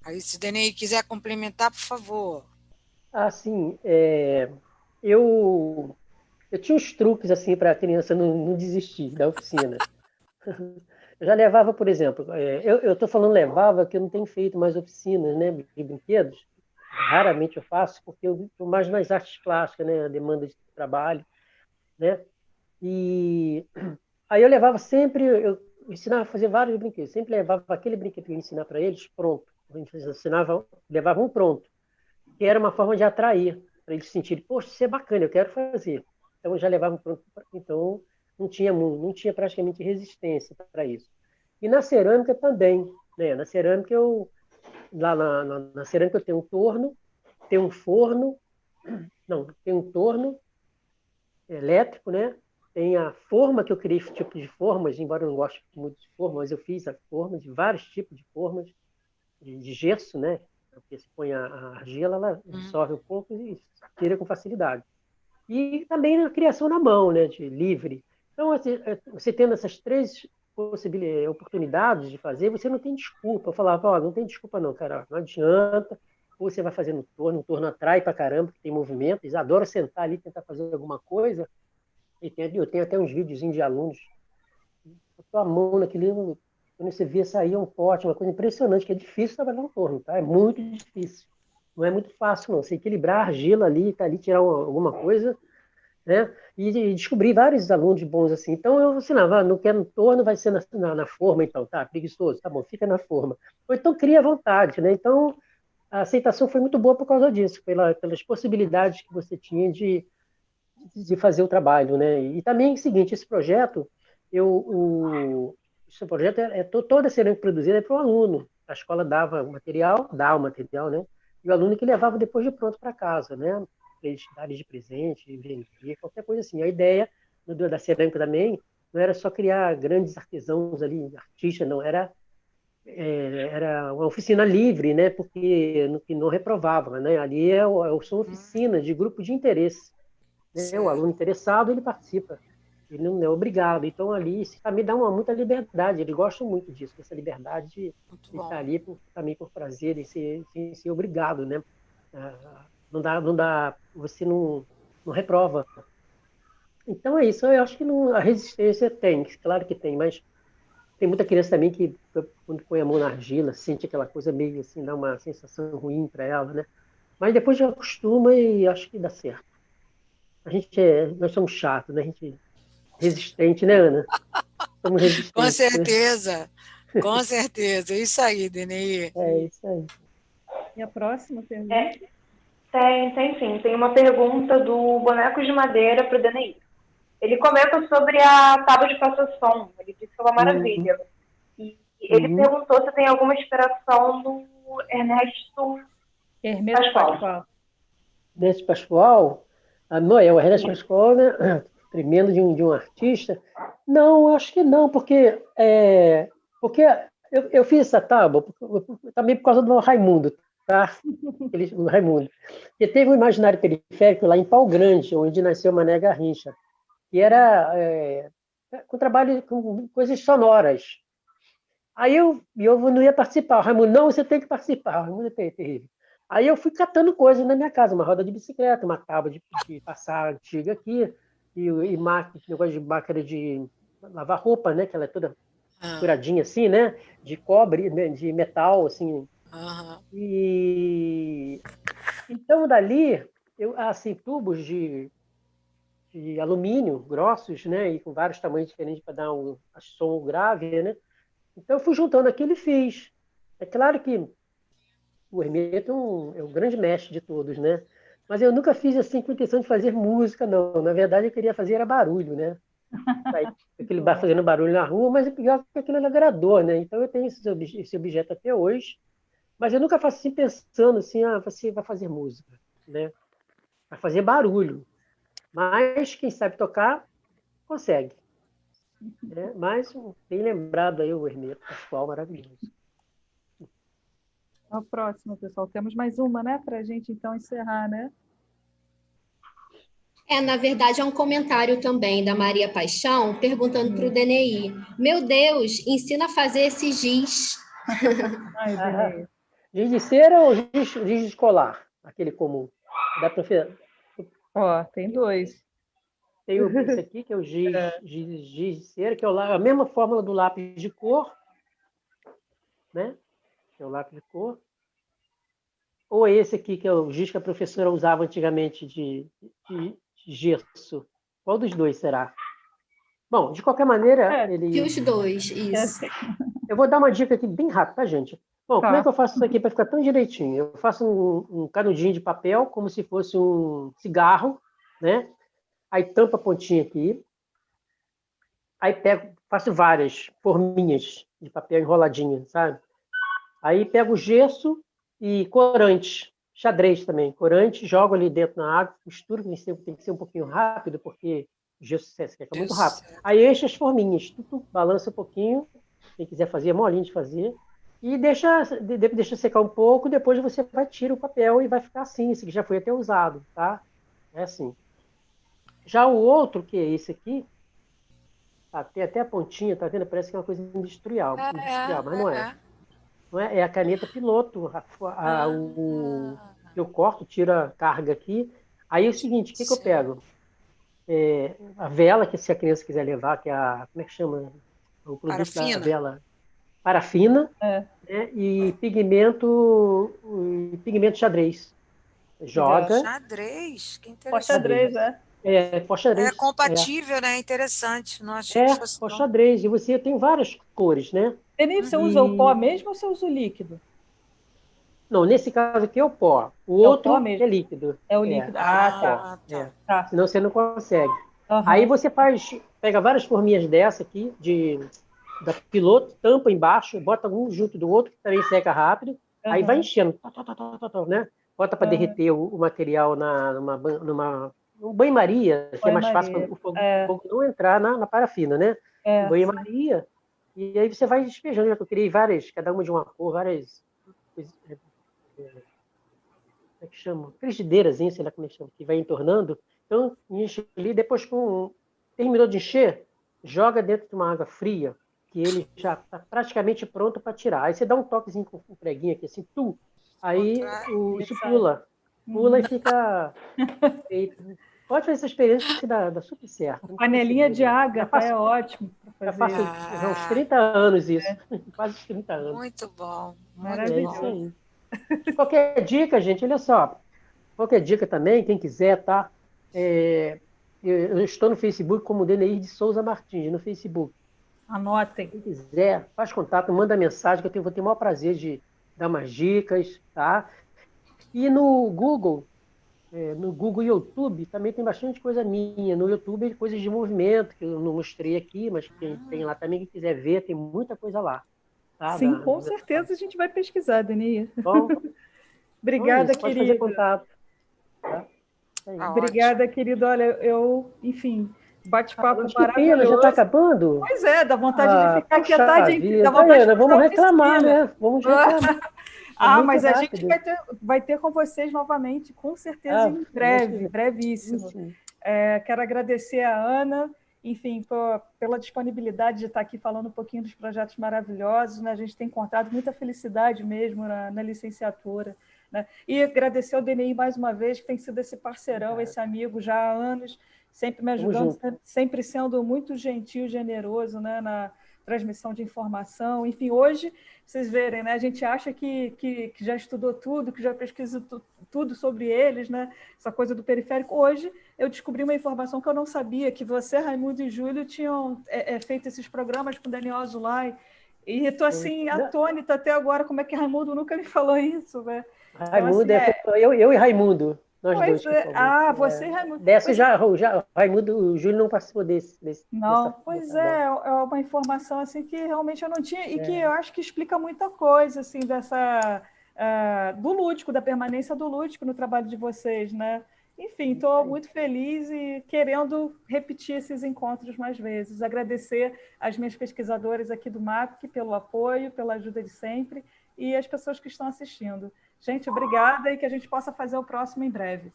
Aí, se Denei quiser complementar, por favor. Sim. Eu tinha uns truques assim para a criança não desistir da oficina. Eu já levava, por exemplo, eu estou falando levava, que eu não tenho feito mais oficinas, né, de brinquedos. Raramente eu faço, porque eu estou mais nas artes plásticas, né, a demanda de trabalho, né? E aí eu levava sempre, eu ensinava a fazer vários brinquedos, sempre levava aquele brinquedo que eu ia ensinar para eles pronto. Eu ensinava, levava um pronto, que era uma forma de atrair, para eles sentirem, poxa, isso é bacana, eu quero fazer. Então eu já levava um pronto, então não tinha praticamente resistência para isso. E na cerâmica também, né? Na cerâmica lá na cerâmica eu tenho um torno, tenho um forno, não, tem um torno elétrico, né? Tem a forma, que eu criei tipo de formas, embora eu não goste muito de forma, mas eu fiz a forma de vários tipos de formas de gesso, né? Porque se põe a argila, ela absorve um pouco e tira com facilidade. E também a criação na mão, né? De livre. Então, você tendo essas três oportunidades de fazer, você não tem desculpa. Eu falava, não tem desculpa não, cara, não adianta. Ou você vai fazer no torno, o torno atrai pra caramba, que tem movimento, eles adoram sentar ali e tentar fazer alguma coisa. E eu tenho até uns videozinhos de alunos, botou a mão naquele, quando você vê sair um pote, uma coisa impressionante, que é difícil trabalhar no torno, tá? É muito difícil. Não é muito fácil, não. Você equilibrar a argila ali, tá ali, tirar alguma coisa, né? E descobri vários alunos bons assim. Então eu ensinava, não quer no torno, vai ser na forma, então, tá? Preguiçoso, tá bom, fica na forma. Ou então cria vontade, né? Então a aceitação foi muito boa por causa disso, pelas possibilidades que você tinha de fazer o trabalho, né? E também é o seguinte, esse projeto, esse projeto toda a cerâmica produzida é para o aluno. A escola dá o material, né? E o aluno que levava depois de pronto para casa, né? Para eles darem de presente, vender, qualquer coisa assim. A ideia da cerâmica também não era só criar grandes artesãos ali, artistas, não, era uma oficina livre, né? Porque não reprovava, né? Ali são oficinas de grupo de interesse. Né? O aluno interessado, ele participa. Ele não é obrigado. Então, ali, isso também dá muita liberdade. Eles gostam muito disso, dessa liberdade de estar ali também por prazer, sem ser obrigado, né? Não dá, você não reprova. Então, é isso. Eu acho que a resistência tem, claro que tem, mas tem muita criança também que, quando põe a mão na argila, sente aquela coisa meio assim, dá uma sensação ruim para ela, né? Mas depois já acostuma e acho que dá certo. Nós somos chatos, né? A gente resistente, né, Ana? Somos resistentes. Com certeza, né? Com certeza. Isso aí, Denei. É isso aí. E a próxima pergunta? Tem sim. Tem uma pergunta do Bonecos de Madeira para o Denei. Ele comenta sobre a tábua de passação. Ele disse que é uma maravilha. E ele perguntou se tem alguma inspiração Ernesto Hermeto Pascoal. Ernesto Pascoal, Noel, Ernesto Pascoal, né? Tremendo de um artista. Não, acho que não, porque eu fiz essa tábua também por causa do Raimundo, tá? O Raimundo. Porque teve um imaginário periférico lá em Pau Grande, onde nasceu Mané Garrincha, que era com trabalho com coisas sonoras. Aí eu não ia participar. O Raimundo, não, você tem que participar. O Raimundo é terrível. Aí eu fui catando coisas na minha casa, uma roda de bicicleta, uma tábua de passar antiga aqui, e negócio de máquina de lavar roupa, né? Que ela é toda furadinha assim, né? De cobre, né? De metal, assim. E então dali, assim, tubos de alumínio grossos, né? E com vários tamanhos diferentes para dar um som grave, né? Então eu fui juntando aquilo e fiz. É claro que o Hermeto é um grande mestre de todos, né? Mas eu nunca fiz assim com intenção de fazer música, não. Na verdade, eu queria fazer era barulho, né? Fazendo barulho na rua, mas o pior é que aquilo era agradou, né? Então eu tenho esse objeto até hoje, mas eu nunca faço assim pensando assim, você vai fazer música, né? Vai fazer barulho. Mas quem sabe tocar, consegue. Né? Mas bem lembrado aí o Hermeto Pascoal, maravilhoso. A próxima, pessoal. Temos mais uma, né? Para a gente, então, encerrar, né? Na verdade, é um comentário também da Maria Paixão, perguntando para o DNI. Meu Deus, ensina a fazer esse giz. Ai, DNI. Giz de cera ou giz escolar? Aquele comum. Dá para ver? Tem dois. Tem esse aqui, que é o giz de cera, que é a mesma fórmula do lápis de cor, né? Que é o lápis de cor. Ou esse aqui, que é o giz que a professora usava antigamente de gesso. Qual dos dois será? Bom, de qualquer maneira, Que os dois, isso. Eu vou dar uma dica aqui bem rápida, tá, gente? Bom, como é que eu faço isso aqui para ficar tão direitinho? Eu faço um canudinho de papel, como se fosse um cigarro, né? Aí tampo a pontinha aqui. Aí faço várias forminhas de papel enroladinha, sabe? Aí pego o gesso e corante, xadrez também. Corante, jogo ali dentro na água, misturo, tem que ser um pouquinho rápido, porque o gesso seca muito rápido. Aí enche as forminhas, tudo balança um pouquinho, quem quiser fazer, é molinho de fazer, e deixa secar um pouco, depois você vai tirar o papel e vai ficar assim, esse que já foi até usado, tá? É assim. Já o outro, que é esse aqui, tem até a pontinha, tá vendo? Parece que é uma coisa industrial, mas não é. Não é? É a caneta piloto. Eu corto, tiro a carga aqui. Aí é o seguinte, o que eu pego? A vela, que se a criança quiser levar, que é como é que chama? O produto da vela. Parafina. Né? E pigmento xadrez. Joga. Xadrez, que interessante. Pó-xadrez, né? Pó-xadrez. É compatível, né? Interessante. Não achei pó-xadrez. E você tem várias cores, né? Denise, você usa o pó mesmo ou você usa o líquido? Não, nesse caso aqui é o pó. O outro é líquido. É o líquido. Tá. Senão você não consegue. Aí você pega várias forminhas dessa aqui, da piloto, tampa embaixo, bota um junto do outro, que também seca rápido. Aí vai enchendo, né? Bota para derreter o material numa banho-maria, que é mais fácil para o fogo não entrar na parafina, né? Banho-maria. E aí você vai despejando. Eu criei várias, cada uma de uma cor, várias coisas. Como é que chama? Frigideiras, sei lá como é que chama, que vai entornando. Então, enche ali, depois terminou de encher, joga dentro de uma água fria, que ele já está praticamente pronto para tirar. Aí você dá um toquezinho com um preguinho aqui, assim, aí isso pula e fica feito. Pode fazer essa experiência que dá super certo. Panelinha de água é ótimo para fazer. Já faço uns 30 anos isso, quase 30 anos. Muito bom. Maravilhoso. É isso aí. Qualquer dica, gente, olha só. Qualquer dica também, quem quiser, tá? Eu estou no Facebook como Deneir de Souza Martins, no Facebook. Anotem. Quem quiser, faz contato, manda mensagem, que eu vou ter o maior prazer de dar umas dicas, tá? E no Google e YouTube, também tem bastante coisa minha. No YouTube, coisas de movimento, que eu não mostrei aqui, mas quem tem lá também, quem quiser ver, tem muita coisa lá. Sim, com certeza a gente vai pesquisar, Deni. Bom, Obrigada, pode querida. fazer contato. Tá? Obrigada, querido. Olha, enfim, bate-papo Mas que pena, já está acabando? Pois é, dá vontade de ficar aqui a puxa tarde vida. dá vontade de Vamos reclamar, oficina. né? Vamos reclamar. Mas rápido. a gente vai ter com vocês novamente, com certeza, em breve, brevíssimo. Quero agradecer a Ana, enfim, pela disponibilidade de estar aqui falando um pouquinho dos projetos maravilhosos, né? A gente tem encontrado muita felicidade mesmo na licenciatura, né? E agradecer ao DNI mais uma vez, que tem sido esse parceirão, esse amigo já há anos, sempre me ajudando, sempre sendo muito gentil, generoso, né? Na transmissão de informação. Enfim, hoje, vocês verem, né? A gente acha que já estudou tudo, que já pesquisou tudo sobre eles, né? Essa coisa do periférico. Hoje, eu descobri uma informação que eu não sabia, que você, Raimundo e Júlio tinham feito esses programas com Daniel Azulay, e estou assim, atônita até agora, como é que Raimundo nunca me falou isso, né? Raimundo, então, assim, eu e Raimundo, nós dois. Você e Raimundo. Raimundo, o Júlio não participou desse. Não, é uma informação assim que realmente eu não tinha, e que eu acho que explica muita coisa, assim, do lúdico, da permanência do lúdico no trabalho de vocês, né? Enfim, estou muito feliz e querendo repetir esses encontros mais vezes. Agradecer às minhas pesquisadoras aqui do MAPC pelo apoio, pela ajuda de sempre, e as pessoas que estão assistindo. Gente, obrigada, e que a gente possa fazer o próximo em breve.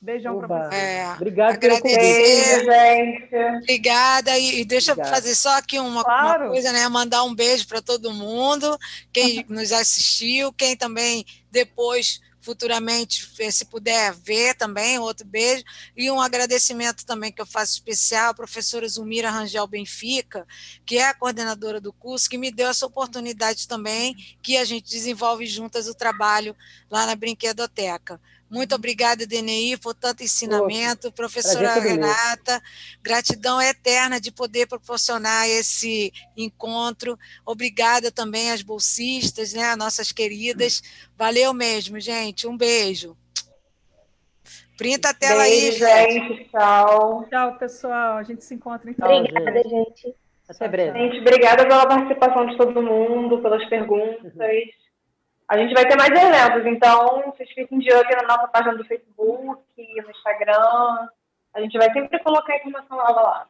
Beijão para vocês. Obrigado pelo convite. Gente. Obrigada. E deixa eu fazer só aqui uma coisa, né? Mandar um beijo para todo mundo, quem nos assistiu, quem também depois, futuramente, se puder ver também, outro beijo. E um agradecimento também que eu faço especial à professora Zulmira Rangel Benfica, que é a coordenadora do curso, que me deu essa oportunidade também, que a gente desenvolve juntas o trabalho lá na Brinquedoteca. Muito obrigada, DNI, por tanto ensinamento. Professora Renata, gratidão eterna de poder proporcionar esse encontro. Obrigada também às bolsistas, né, nossas queridas. Valeu mesmo, gente. Um beijo. Printa a tela aí, gente. Tchau. Tchau, pessoal. A gente se encontra então. Obrigada, gente. Até breve. Gente, obrigada pela participação de todo mundo, pelas perguntas. A gente vai ter mais eventos, então vocês fiquem de olho na nossa página do Facebook, no Instagram. A gente vai sempre colocar informação nova lá.